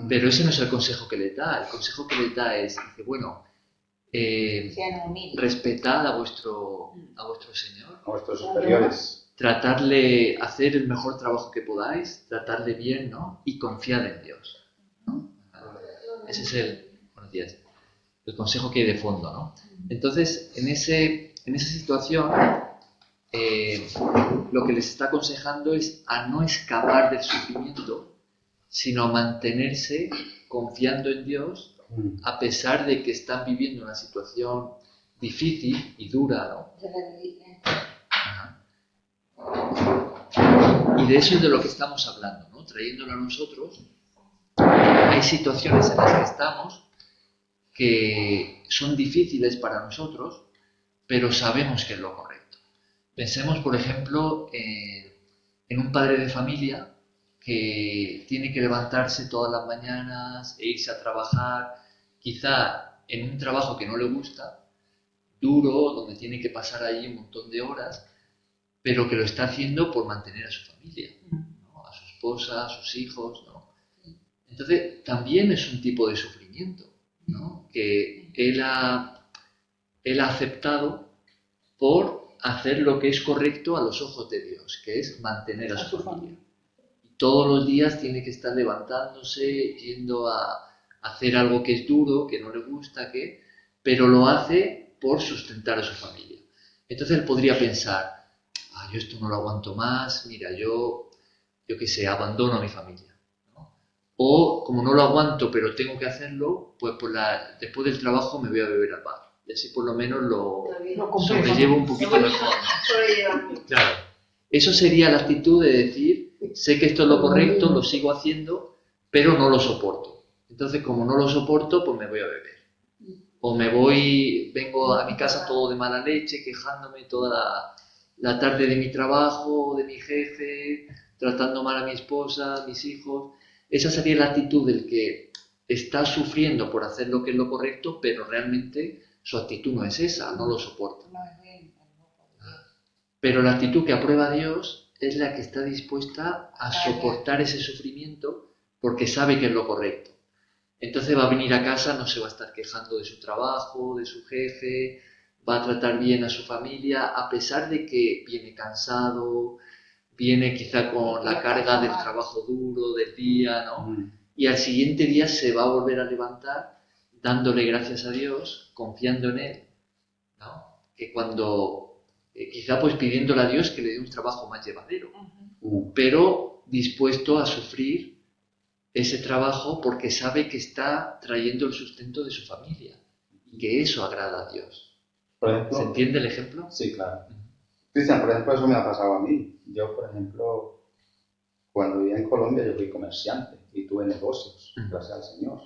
Pero ese no es el consejo que le da. El consejo que le da es, dice, bueno, respetad a vuestro Señor, A vuestros superiores. tratarle, hacer el mejor trabajo que podáis, tratarle bien, ¿no? Y confiad en Dios, ¿no? Ese es el consejo que hay de fondo, ¿no? Entonces, en esa situación, lo que les está aconsejando es a no escapar del sufrimiento, sino a mantenerse confiando en Dios, a pesar de que están viviendo una situación difícil y dura, ¿no? Ajá. Y de eso es de lo que estamos hablando, ¿no? Trayéndolo a nosotros. Hay situaciones en las que estamos que son difíciles para nosotros, pero sabemos que es lo correcto. Pensemos, por ejemplo, en un padre de familia que tiene que levantarse todas las mañanas e irse a trabajar, quizá en un trabajo que no le gusta, duro, donde tiene que pasar allí un montón de horas, pero que lo está haciendo por mantener a su familia, ¿no? A su esposa, a sus hijos, ¿no? Entonces, también es un tipo de sufrimiento, ¿no? Que él ha aceptado por hacer lo que es correcto a los ojos de Dios, que es mantener a su familia. Todos los días tiene que estar levantándose, yendo a hacer algo que es duro, que no le gusta, pero lo hace por sustentar a su familia. Entonces él podría pensar, yo esto no lo aguanto más, mira, yo qué sé, abandono a mi familia, ¿no? O como no lo aguanto, pero tengo que hacerlo, pues después del trabajo me voy a beber al bar, Y así por lo menos lo No sobrellevo un poquito mejor, ¿no? Claro. Eso sería la actitud de decir, sé que esto es lo correcto, lo sigo haciendo, pero no lo soporto. Entonces, como no lo soporto, pues me voy a beber. O vengo a mi casa todo de mala leche, quejándome toda la tarde de mi trabajo, de mi jefe, tratando mal a mi esposa, a mis hijos. Esa sería la actitud del que está sufriendo por hacer lo que es lo correcto, pero realmente su actitud no es esa, no lo soporta. Pero la actitud que aprueba Dios es la que está dispuesta a soportar ese sufrimiento porque sabe que es lo correcto. Entonces va a venir a casa, no se va a estar quejando de su trabajo, de su jefe, va a tratar bien a su familia, a pesar de que viene cansado, viene quizá con la carga del trabajo duro del día, ¿no? Y al siguiente día se va a volver a levantar dándole gracias a Dios, confiando en Él, ¿no? Que cuando, quizá pues pidiéndole a Dios que le dé un trabajo más llevadero, pero dispuesto a sufrir ese trabajo porque sabe que está trayendo el sustento de su familia y que eso agrada a Dios. Por ejemplo, ¿Se entiende el ejemplo? Sí, claro. Cristian, por ejemplo, eso me ha pasado a mí. Yo, por ejemplo, cuando vivía en Colombia, yo fui comerciante y tuve negocios, gracias al Señor.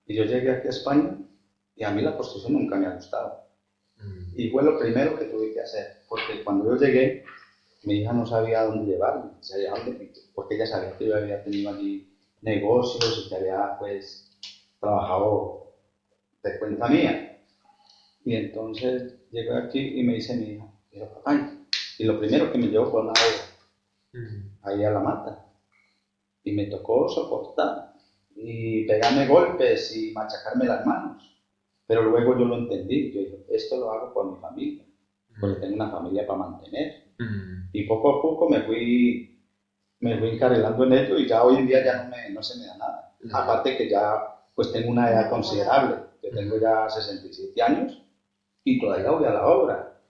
Y yo llegué aquí a España y a mí la prostitución nunca me ha gustado. Y fue lo primero que tuve que hacer, porque cuando yo llegué, mi hija no sabía dónde llevarme, porque ella sabía que yo había tenido allí negocios y que había pues trabajado de cuenta mía. Y entonces llegué aquí y me dice mi hija, pero papá, y lo primero que me llevó fue una olla, ahí a la mata. Y me tocó soportar y pegarme golpes y machacarme las manos. Pero luego yo lo entendí, yo dije, esto lo hago por mi familia, porque tengo una familia para mantener. Y poco a poco me fui encarrilando en ello y ya hoy en día ya no se me da nada. Aparte que ya pues tengo una edad considerable, yo tengo ya 67 años y todavía voy a la obra.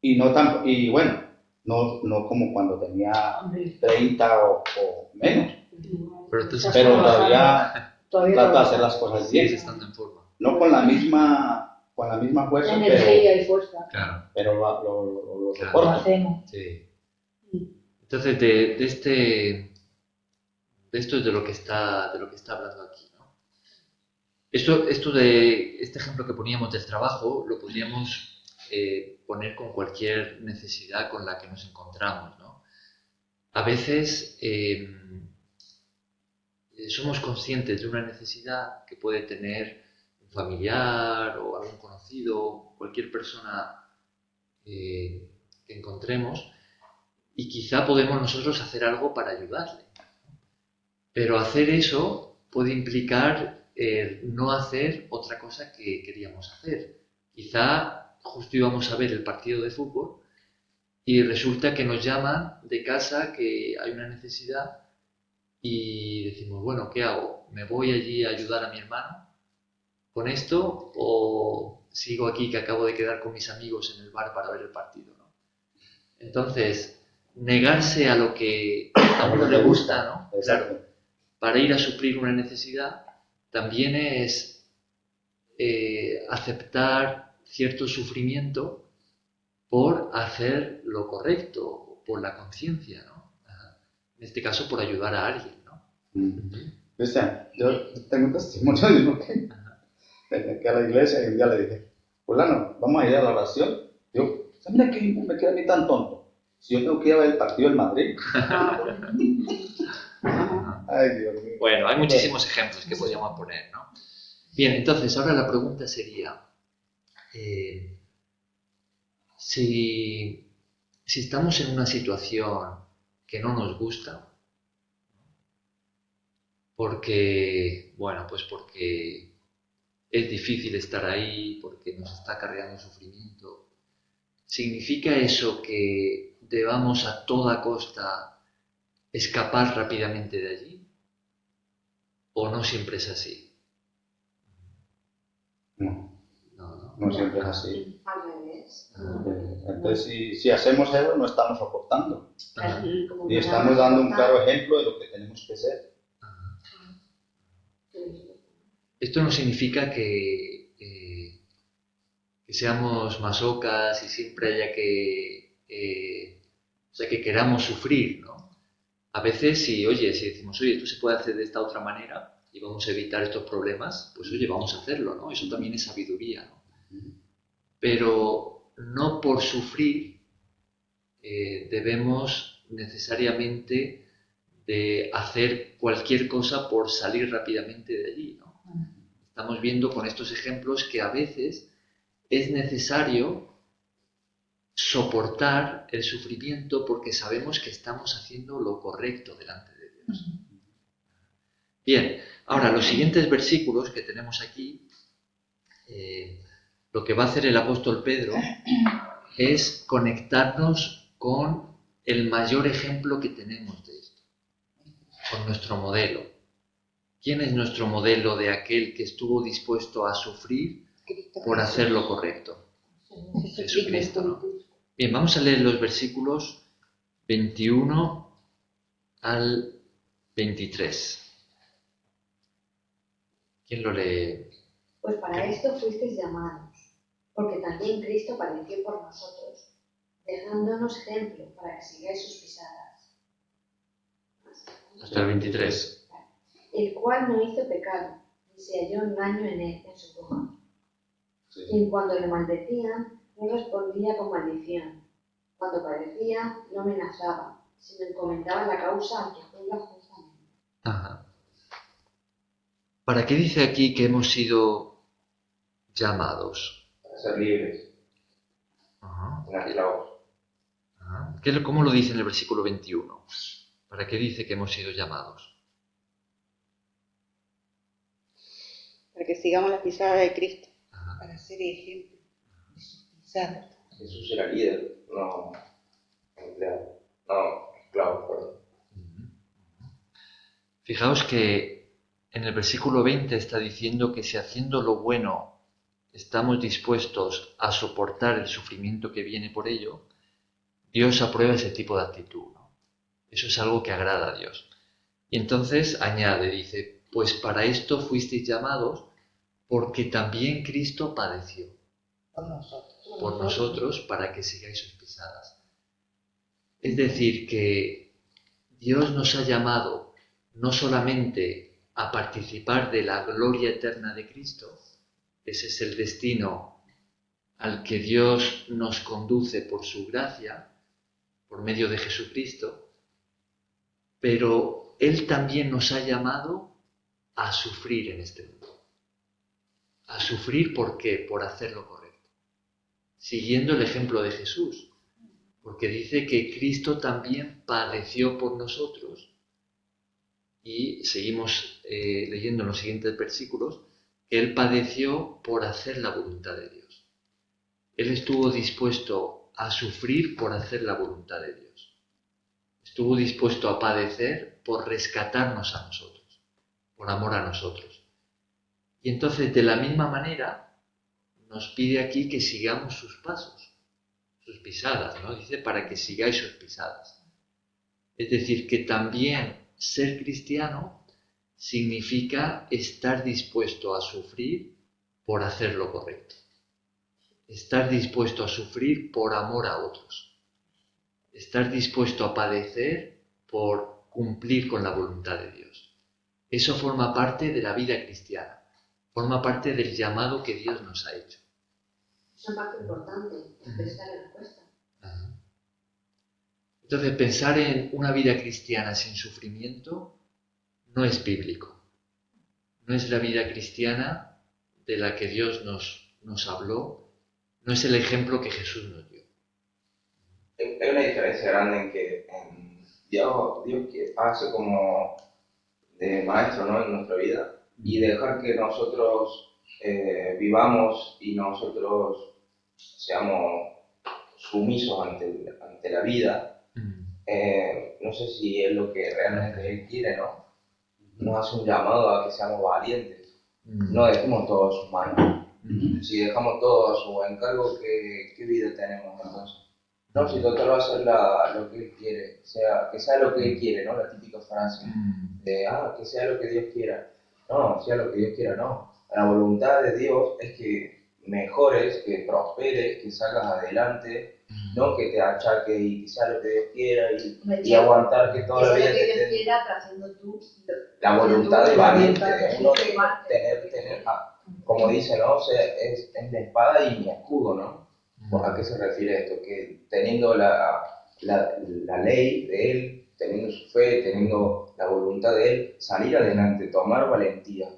Y bueno, no como cuando tenía 30 o menos, pero todavía trato de hacer las cosas bien, estando en forma. no con la misma fuerza, energía y fuerza. Claro. Pero lo Claro. soporto. Lo hacemos. Sí. Entonces, de esto es de lo que está hablando aquí, ¿no? Esto de este ejemplo que poníamos del trabajo lo podríamos poner con cualquier necesidad con la que nos encontramos, ¿no? A veces somos conscientes de una necesidad que puede tener un familiar o algún conocido, cualquier persona que encontremos, y quizá podemos nosotros hacer algo para ayudarle. Pero hacer eso puede implicar no hacer otra cosa que queríamos hacer. Quizá justo íbamos a ver el partido de fútbol y resulta que nos llaman de casa que hay una necesidad y decimos, bueno, ¿qué hago? ¿Me voy allí a ayudar a mi hermano con esto o sigo aquí que acabo de quedar con mis amigos en el bar para ver el partido, ¿no? Entonces, negarse a lo que a uno le gusta, ¿no? Claro, para ir a suplir una necesidad también es aceptar cierto sufrimiento por hacer lo correcto, por la conciencia, ¿no? En este caso, por ayudar a alguien, ¿no? Cristian, yo tengo un testimonio de uno que venía a la iglesia y un día le dije, fulano, vamos a ir a la oración. Yo, mira que me queda a mí tan tonto. Si yo tengo que ir a ver el partido del Madrid. Ay, Dios mío. Bueno, hay muchísimos ejemplos que podríamos poner, ¿no? Bien, entonces ahora la pregunta sería, si estamos en una situación que no nos gusta, porque es difícil estar ahí, porque nos está cargando sufrimiento, ¿significa eso que debamos a toda costa escapar rápidamente de allí? ¿O no siempre es así? No siempre es así. Al revés. Entonces, si hacemos eso, no estamos soportando. Como Y que estamos no dando un soportar. claro ejemplo de lo que tenemos que ser. Esto no significa seamos masocas y siempre haya que queramos sufrir, ¿no? A veces si decimos, oye, esto se puede hacer de esta otra manera y vamos a evitar estos problemas, pues oye, vamos a hacerlo, ¿no? Eso también es sabiduría, ¿no? Pero no por sufrir debemos necesariamente de hacer cualquier cosa por salir rápidamente de allí, ¿no? Estamos viendo con estos ejemplos que a veces es necesario soportar el sufrimiento porque sabemos que estamos haciendo lo correcto delante de Dios. Bien, ahora los siguientes versículos que tenemos aquí, lo que va a hacer el apóstol Pedro es conectarnos con el mayor ejemplo que tenemos de esto, con nuestro modelo. ¿Quién es nuestro modelo de aquel que estuvo dispuesto a sufrir por hacer lo correcto? Jesucristo, ¿no? Bien, vamos a leer los versículos 21 al 23. ¿Quién lo lee? Pues para esto fuisteis llamados, porque también Cristo padeció por nosotros, dejándonos ejemplo para que sigáis sus pisadas. Hasta el 23. El cual no hizo pecado, ni se halló engaño en su boca. Sí. Y cuando le maldecían, no respondía con maldición. Cuando padecía, no amenazaba, sino encomendaba la causa al que juzga justamente. Ajá. ¿Para qué dice aquí que hemos sido llamados? Para ser libres. Ajá. Esclavos. Ajá. ¿Cómo lo dice en el versículo 21? ¿Para qué dice que hemos sido llamados? Para que sigamos las pisadas de Cristo. Ajá. Para ser ejemplo de sus pisadas. Jesús era líder, no empleado, no esclavo, perdón. Fijaos que en el versículo 20 está diciendo que si haciendo lo bueno estamos dispuestos a soportar el sufrimiento que viene por ello, Dios aprueba ese tipo de actitud, ¿no? Eso es algo que agrada a Dios. Y entonces añade, dice, pues para esto fuisteis llamados porque también Cristo padeció por nosotros para que sigáis sus pisadas. Es decir, que Dios nos ha llamado no solamente a participar de la gloria eterna de Cristo, ese es el destino al que Dios nos conduce por su gracia, por medio de Jesucristo, pero Él también nos ha llamado a sufrir en este mundo. A sufrir, ¿por qué? Por hacer lo correcto. Siguiendo el ejemplo de Jesús, porque dice que Cristo también padeció por nosotros. Y seguimos leyendo en los siguientes versículos que Él padeció por hacer la voluntad de Dios. Él estuvo dispuesto a sufrir por hacer la voluntad de Dios. Estuvo dispuesto a padecer por rescatarnos a nosotros, por amor a nosotros. Y entonces, de la misma manera, nos pide aquí que sigamos sus pasos, sus pisadas, ¿no? Dice, para que sigáis sus pisadas. Es decir, que también ser cristiano significa estar dispuesto a sufrir por hacer lo correcto. Estar dispuesto a sufrir por amor a otros. Estar dispuesto a padecer por cumplir con la voluntad de Dios. Eso forma parte de la vida cristiana. Forma parte del llamado que Dios nos ha hecho. Es una parte importante, pero esta es la respuesta. Entonces, pensar en una vida cristiana sin sufrimiento no es bíblico. No es la vida cristiana de la que Dios nos habló. No es el ejemplo que Jesús nos dio. Hay una diferencia grande en que Dios que hace como de maestro, ¿no? En nuestra vida, y dejar que nosotros vivamos y nosotros seamos sumisos ante la vida. No sé si es lo que realmente Él quiere, ¿no? Nos hace un llamado a que seamos valientes. No dejemos todo a sus manos. Si dejamos todo a su encargo, ¿qué vida tenemos entonces? No, si total va a hacer lo que Él quiere, que sea lo que Él quiere, ¿no? La típica frase de, que sea lo que Dios quiera. No, sea lo que Dios quiera, no. La voluntad de Dios es que mejores, que prosperes, que salgas adelante, no que te achaques y que sea lo que Dios quiera y aguantar que toda la vida que Dios quiera, haciendo tú la voluntad de valiente, de uno tener, tener, como dice, ¿no? O sea, es la espada y mi escudo, ¿no? ¿Pues a qué se refiere esto? Que teniendo la ley de Él, teniendo su fe, teniendo la voluntad de Él, salir adelante, tomar valentía.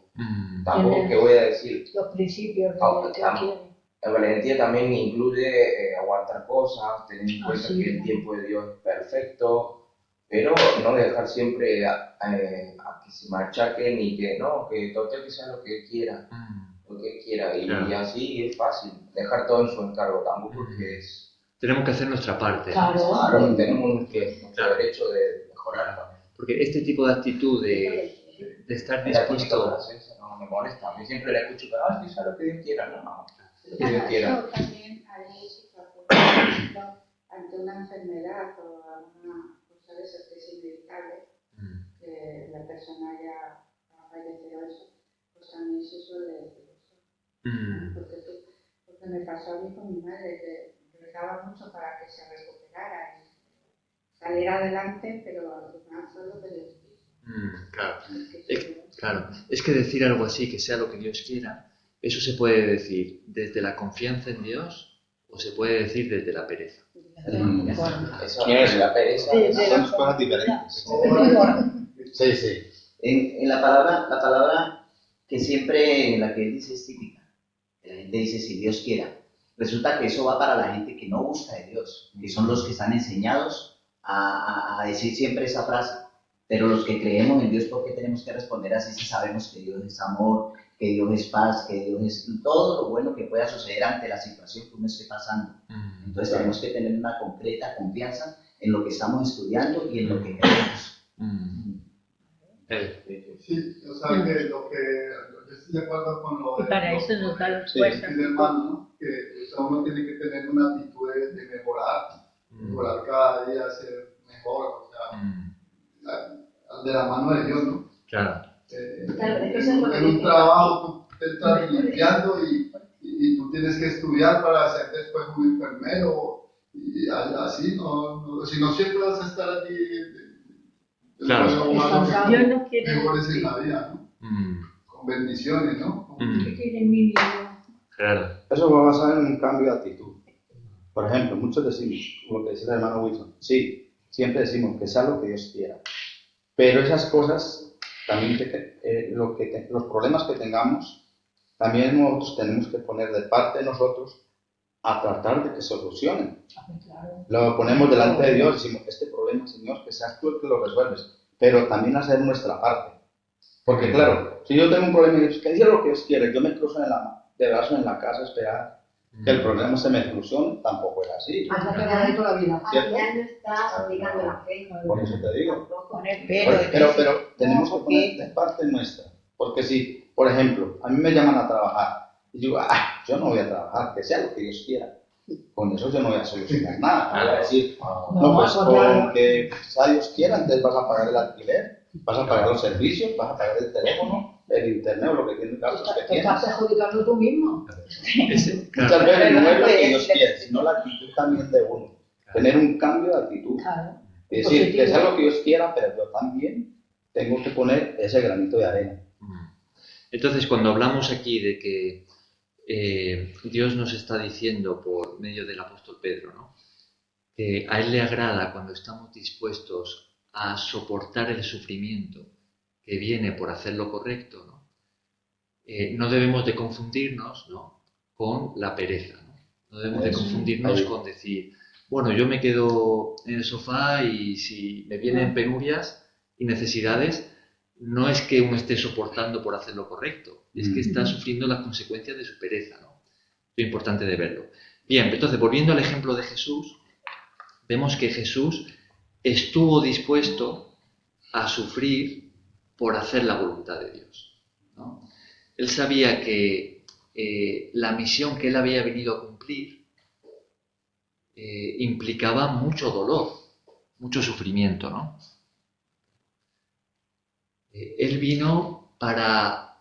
Tampoco que voy a decir... Los principios de Dios quiere. La valentía también incluye aguantar cosas, tener en cuenta que el tiempo de Dios es perfecto, pero no dejar siempre a que se machaquen y que no, que total que sea lo que Él quiera, lo que Él quiera, y así es fácil, dejar todo en su encargo, tampoco porque es... Tenemos que hacer nuestra parte. Claro, tenemos nuestro derecho de mejorar. Porque este tipo de actitud de estar dispuesto... No me molesta, a mí siempre le escucho, que sea lo que Dios quiera, no. Que Dios quiera. Eso también hay situaciones, por ejemplo, ante una enfermedad o alguna cosa de esas que es inevitable, que la persona ya ha fallecido eso, pues también se suele decir eso. Porque me pasó a mí con mi madre, que rezaba mucho para que se recuperara y saliera adelante, pero al final fue lo que Dios quiso. Claro, es que decir algo así, que sea lo que Dios quiera, eso se puede decir desde la confianza en Dios o se puede decir desde la pereza. Eso es la pereza. Son cosas diferentes. Sí. En la palabra que siempre en la que él dice es típica. La gente dice si Dios quiera. Resulta que eso va para la gente que no busca de Dios, que son los que están enseñados a decir siempre esa frase. Pero los que creemos en Dios, ¿por qué tenemos que responder así si sabemos que Dios es amor, que Dios es paz, que Dios es todo lo bueno que pueda suceder ante la situación que uno esté pasando? Entonces tenemos que tener una concreta confianza en lo que estamos estudiando y en lo que creemos. Sí, o sea que lo que yo estoy de acuerdo con lo de... Y para eso nos da la fuerza. Sí, hermano, ¿no? Que uno tiene que tener una actitud de mejorar cada día, ser mejor, o sea, de la mano de Dios, ¿no? Claro. En un trabajo tú te estás limpiando y tú tienes que estudiar para ser después un enfermero y así, si no siempre vas a estar allí. Claro. Dios no quiere mejores en la vida, ¿no? Con bendiciones, ¿no? Claro. Eso va basado en un cambio de actitud. Por ejemplo, muchos decimos, como que decía el hermano Wilson, sí, siempre decimos que sea lo que Dios quiera. Pero esas cosas, también los problemas que tengamos, también nosotros tenemos que poner de parte de nosotros a tratar de que solucionen. Lo ponemos delante de Dios, decimos, este problema, Señor, que seas tú el que lo resuelves, pero también hacer nuestra parte. Porque claro, si yo tengo un problema y digo, que Dios lo que Dios quiere, yo me cruzo de brazos en la casa, esperar que el problema se me solucione, tampoco es así. Hasta que me toda la vida. Ya no está obligando la fe. Por eso te digo. Pero tenemos que poner de parte nuestra. Porque si, por ejemplo, a mí me llaman a trabajar y digo, yo no voy a trabajar, que sea lo que Dios quiera. Con eso yo no voy a solucionar nada. Voy a decir, pues con que sea Dios quiera, entonces vas a pagar el alquiler, vas a pagar los servicios, vas a pagar el teléfono, el internet o lo que tienes, gastos que Te tienes. estás perjudicando tú mismo. Muchas veces no es lo que Dios quiere, sino la actitud también de uno. Tener un cambio de actitud. Es decir, que sea lo que Dios quiera, pero yo también tengo que poner ese granito de arena. Entonces, cuando hablamos aquí de que Dios nos está diciendo por medio del apóstol Pedro, ¿no? Que a Él le agrada cuando estamos dispuestos a soportar el sufrimiento que viene por hacer lo correcto, ¿no? No debemos de confundirnos, ¿no? Con la pereza, ¿no? No debemos de confundirnos con decir, bueno, yo me quedo en el sofá y si me vienen penurias y necesidades, no es que uno esté soportando por hacer lo correcto, es que está sufriendo las consecuencias de su pereza, ¿no? Es importante de verlo. Bien, entonces, volviendo al ejemplo de Jesús, vemos que Jesús estuvo dispuesto a sufrir por hacer la voluntad de Dios, ¿no? Él sabía que la misión que él había venido a cumplir implicaba mucho dolor, mucho sufrimiento, ¿no? Él vino para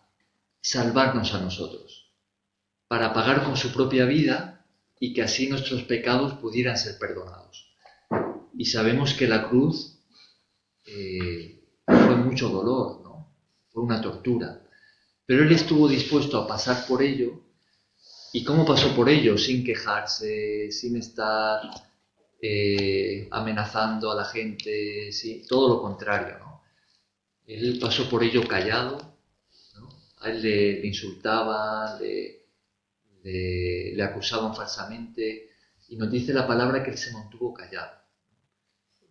salvarnos a nosotros, para pagar con su propia vida y que así nuestros pecados pudieran ser perdonados. Y sabemos que la cruz fue mucho dolor, ¿no? Fue una tortura. Pero Él estuvo dispuesto a pasar por ello. ¿Y cómo pasó por ello? Sin quejarse, sin estar amenazando a la gente, todo lo contrario, ¿no? Él pasó por ello callado, ¿no? A él le insultaban, le acusaban falsamente, y nos dice la palabra que él se mantuvo callado.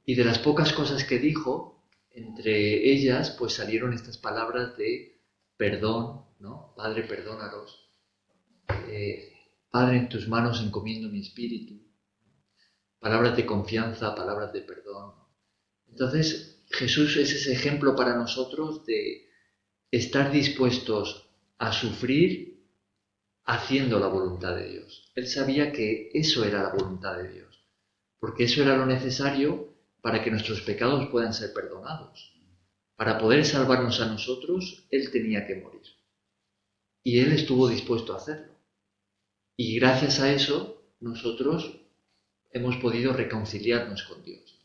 Y de las pocas cosas que dijo, entre ellas pues salieron estas palabras de perdón, ¿no? Padre, perdónalos. Padre, en tus manos encomiendo mi espíritu. Palabras de confianza, palabras de perdón. Entonces, Jesús es ese ejemplo para nosotros de estar dispuestos a sufrir haciendo la voluntad de Dios. Él sabía que eso era la voluntad de Dios, porque eso era lo necesario para que nuestros pecados puedan ser perdonados. Para poder salvarnos a nosotros, Él tenía que morir. Y Él estuvo dispuesto a hacerlo. Y gracias a eso, nosotros hemos podido reconciliarnos con Dios.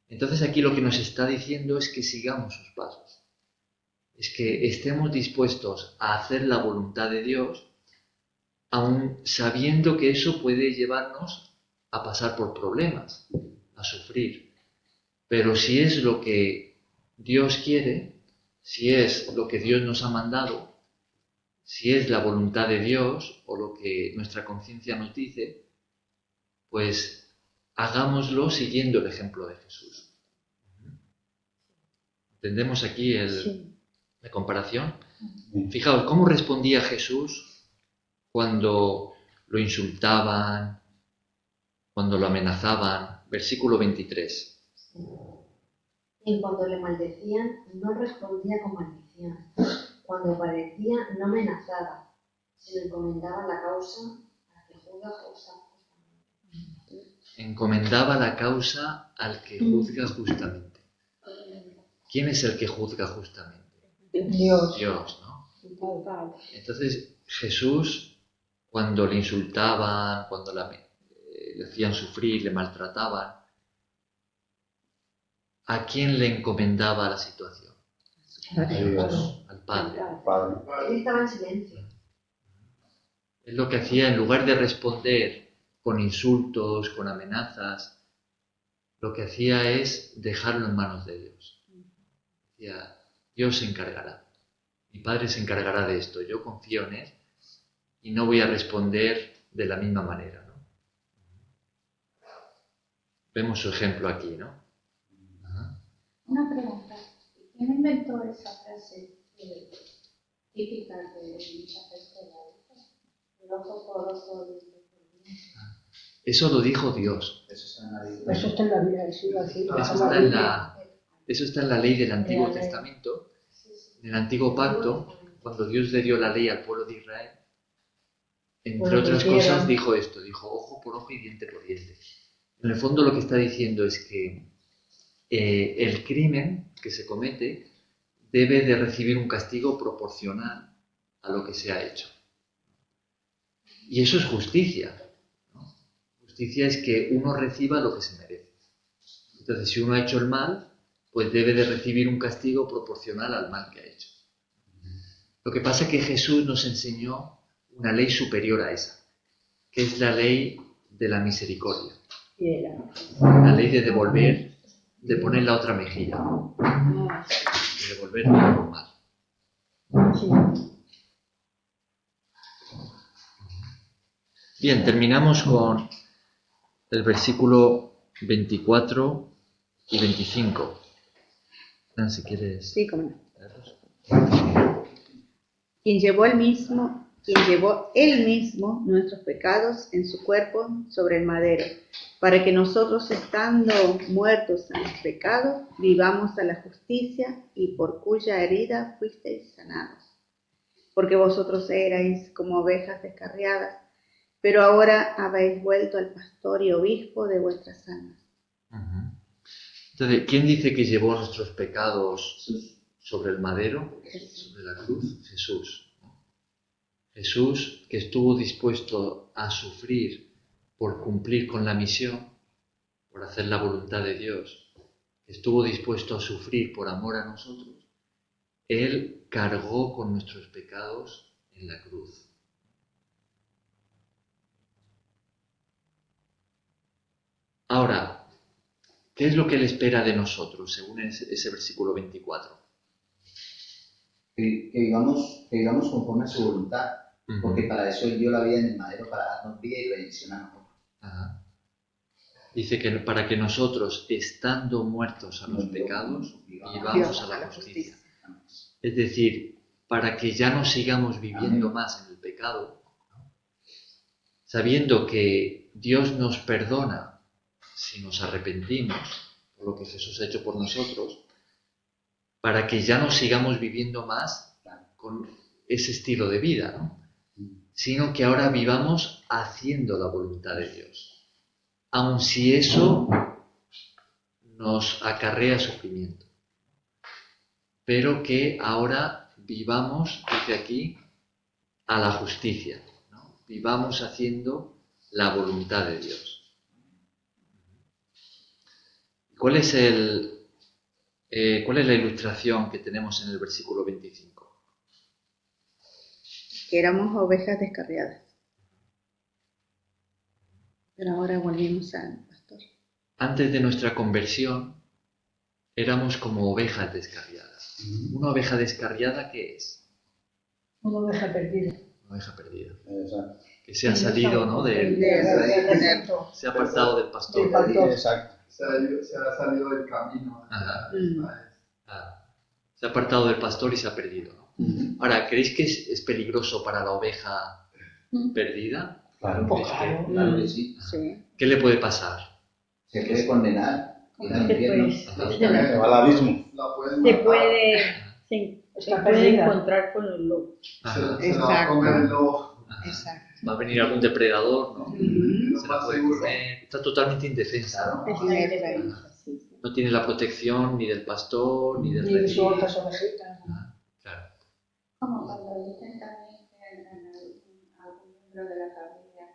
Entonces aquí lo que nos está diciendo es que sigamos sus pasos. Es que estemos dispuestos a hacer la voluntad de Dios, aun sabiendo que eso puede llevarnos a pasar por problemas, a sufrir. Pero si es lo que Dios quiere, si es lo que Dios nos ha mandado, si es la voluntad de Dios o lo que nuestra conciencia nos dice, pues hagámoslo siguiendo el ejemplo de Jesús. ¿Entendemos aquí la comparación? Fijaos, ¿cómo respondía Jesús cuando lo insultaban, cuando lo amenazaban? Versículo 23. En cuanto le maldecían, no respondía con maldición. Cuando padecía, no amenazaba, sino encomendaba la causa al que juzga justamente. Encomendaba la causa al que juzga justamente. ¿Quién es el que juzga justamente? Dios. Dios, ¿no? Entonces, Jesús, cuando le insultaban, cuando le hacían sufrir, le maltrataban, ¿a quién le encomendaba la situación? A Dios. Al Padre. Él estaba en silencio. Él lo que hacía, en lugar de responder con insultos, con amenazas, lo que hacía es dejarlo en manos de Dios. Decía, Dios se encargará. Mi Padre se encargará de esto. Yo confío en Él y no voy a responder de la misma manera, ¿no? Vemos su ejemplo aquí, ¿no? Una pregunta. ¿Quién inventó esa frase típica de muchas personas? El ojo por ojo. Eso lo dijo Dios. Eso está en la Biblia. Eso está en la ley del Antiguo Testamento. En el Antiguo Pacto, cuando Dios le dio la ley al pueblo de Israel, entre otras cosas dijo esto, dijo ojo por ojo y diente por diente. En el fondo lo que está diciendo es que el crimen que se comete debe de recibir un castigo proporcional a lo que se ha hecho. Y eso es justicia, ¿no? Justicia es que uno reciba lo que se merece. Entonces, si uno ha hecho el mal, pues debe de recibir un castigo proporcional al mal que ha hecho. Lo que pasa es que Jesús nos enseñó una ley superior a esa, que es la ley de la misericordia. La ley de devolver, de poner la otra mejilla, de devolver mal por mal. Bien, terminamos con el versículo 24 y 25. Si quieres. Sí, cómo no. Quien llevó él mismo nuestros pecados en su cuerpo sobre el madero, para que nosotros, estando muertos a los pecados, vivamos a la justicia, y por cuya herida fuisteis sanados. Porque vosotros erais como ovejas descarriadas, pero ahora habéis vuelto al pastor y obispo de vuestras almas. Entonces, ¿quién dice que llevó nuestros pecados sobre el madero, sobre la cruz? Jesús. Jesús, que estuvo dispuesto a sufrir por cumplir con la misión, por hacer la voluntad de Dios, que estuvo dispuesto a sufrir por amor a nosotros, Él cargó con nuestros pecados en la cruz. Ahora, ¿qué es lo que Él espera de nosotros, según ese versículo 24? Que vivamos conforme a su voluntad, porque para eso Él dio la vida en el madero, para darnos vida y bendición a nosotros. Ajá. Dice que para que nosotros, estando muertos a los pecados, vivamos a la justicia. Es decir, para que ya no sigamos viviendo más en el pecado, sabiendo que Dios nos perdona si nos arrepentimos por lo que Jesús ha hecho por nosotros, para que ya no sigamos viviendo más con ese estilo de vida, ¿no? Sino que ahora vivamos haciendo la voluntad de Dios, aun si eso nos acarrea sufrimiento, pero que ahora vivamos, dice aquí, a la justicia, ¿no? Vivamos haciendo la voluntad de Dios. ¿Cuál es la ilustración que tenemos en el versículo 25? Que éramos ovejas descarriadas. Pero ahora volvimos al pastor. Antes de nuestra conversión, éramos como ovejas descarriadas. ¿Una oveja descarriada qué es? Una oveja perdida. Una oveja perdida. Exacto. Que se ha salido, ¿no? Se ha apartado del pastor. Exacto. Se ha salido del camino. Se ha apartado del pastor y se ha perdido, ¿no? Ahora, ¿creéis que es peligroso para la oveja perdida? Claro, claro que sí. ¿Qué le puede pasar? Se puede condenar. Se va al abismo. Se puede encontrar con los lobos. Se la va a comer el lobo. Exacto. Va a venir algún depredador, ¿no? Se la más puede seguro. comer. Está totalmente indefensa, ¿no? No tiene la protección ni del pastor, ni del Ni sus redil. otras ovejitas. Claro. Como cuando dicen también que algún miembro de la familia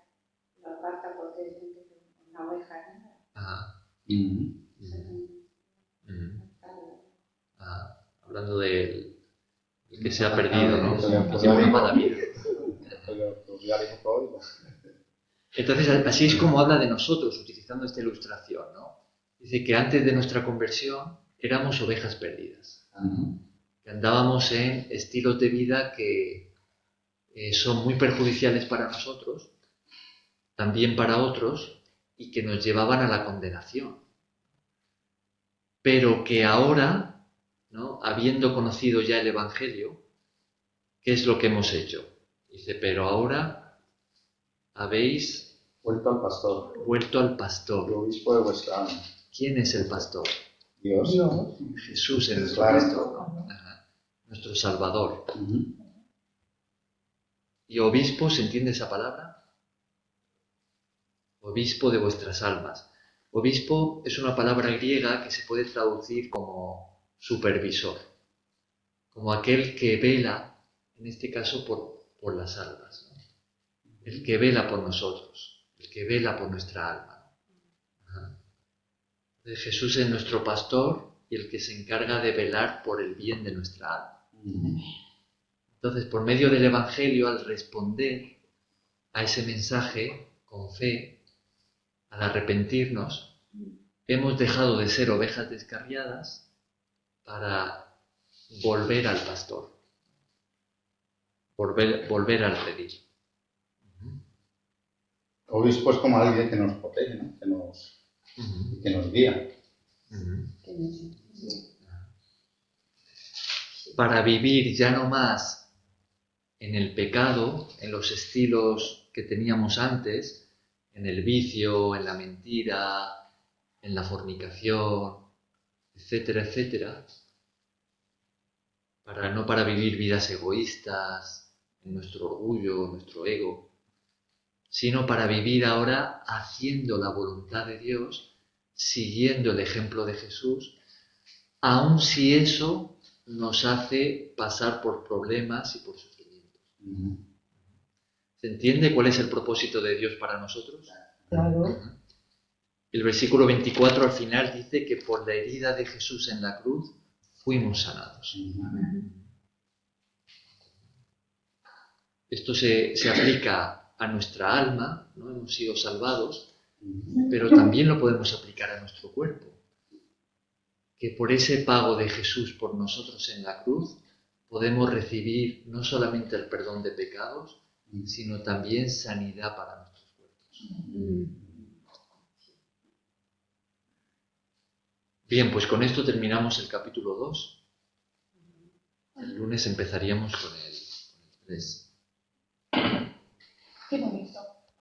lo aparta porque dicen que es una oveja negra. Ajá. Hablando del que se ha perdido, ¿no? Hace una mala vida. Entonces, así es como habla de nosotros, utilizando esta ilustración, ¿no? Dice que antes de nuestra conversión éramos ovejas perdidas, que andábamos en estilos de vida que son muy perjudiciales para nosotros, también para otros, y que nos llevaban a la condenación. Pero que ahora, ¿no? Habiendo conocido ya el Evangelio, ¿qué es lo que hemos hecho? Dice, pero ahora habéis vuelto al pastor. Vuelto al pastor. El obispo de vuestra alma. ¿Quién es el pastor? Dios. Jesús es nuestro pastor. Nuestro Salvador. ¿Y obispo se entiende esa palabra? Obispo de vuestras almas. Obispo es una palabra griega que se puede traducir como supervisor, como aquel que vela, en este caso, por las almas, ¿no? El que vela por nosotros, el que vela por nuestra alma. Jesús es nuestro pastor y el que se encarga de velar por el bien de nuestra alma. Entonces, por medio del Evangelio, al responder a ese mensaje con fe, al arrepentirnos, hemos dejado de ser ovejas descarriadas para volver al pastor, volver al redil. Obispo es como alguien que nos protege, ¿no? Que nos guía. Para vivir ya no más en el pecado, en los estilos que teníamos antes, en el vicio, en la mentira, en la fornicación, etcétera, etcétera, para vivir vidas egoístas, en nuestro orgullo, en nuestro ego, sino para vivir ahora haciendo la voluntad de Dios, siguiendo el ejemplo de Jesús, aun si eso nos hace pasar por problemas y por sufrimientos. ¿Se entiende cuál es el propósito de Dios para nosotros? Claro. El versículo 24 al final dice que por la herida de Jesús en la cruz fuimos sanados. Esto se aplica a nuestra alma, ¿no? Hemos sido salvados, pero también lo podemos aplicar a nuestro cuerpo. Que por ese pago de Jesús por nosotros en la cruz podemos recibir no solamente el perdón de pecados, sino también sanidad para nuestros cuerpos. Bien, pues con esto terminamos el capítulo 2. El lunes empezaríamos con el 3. Qué bonito.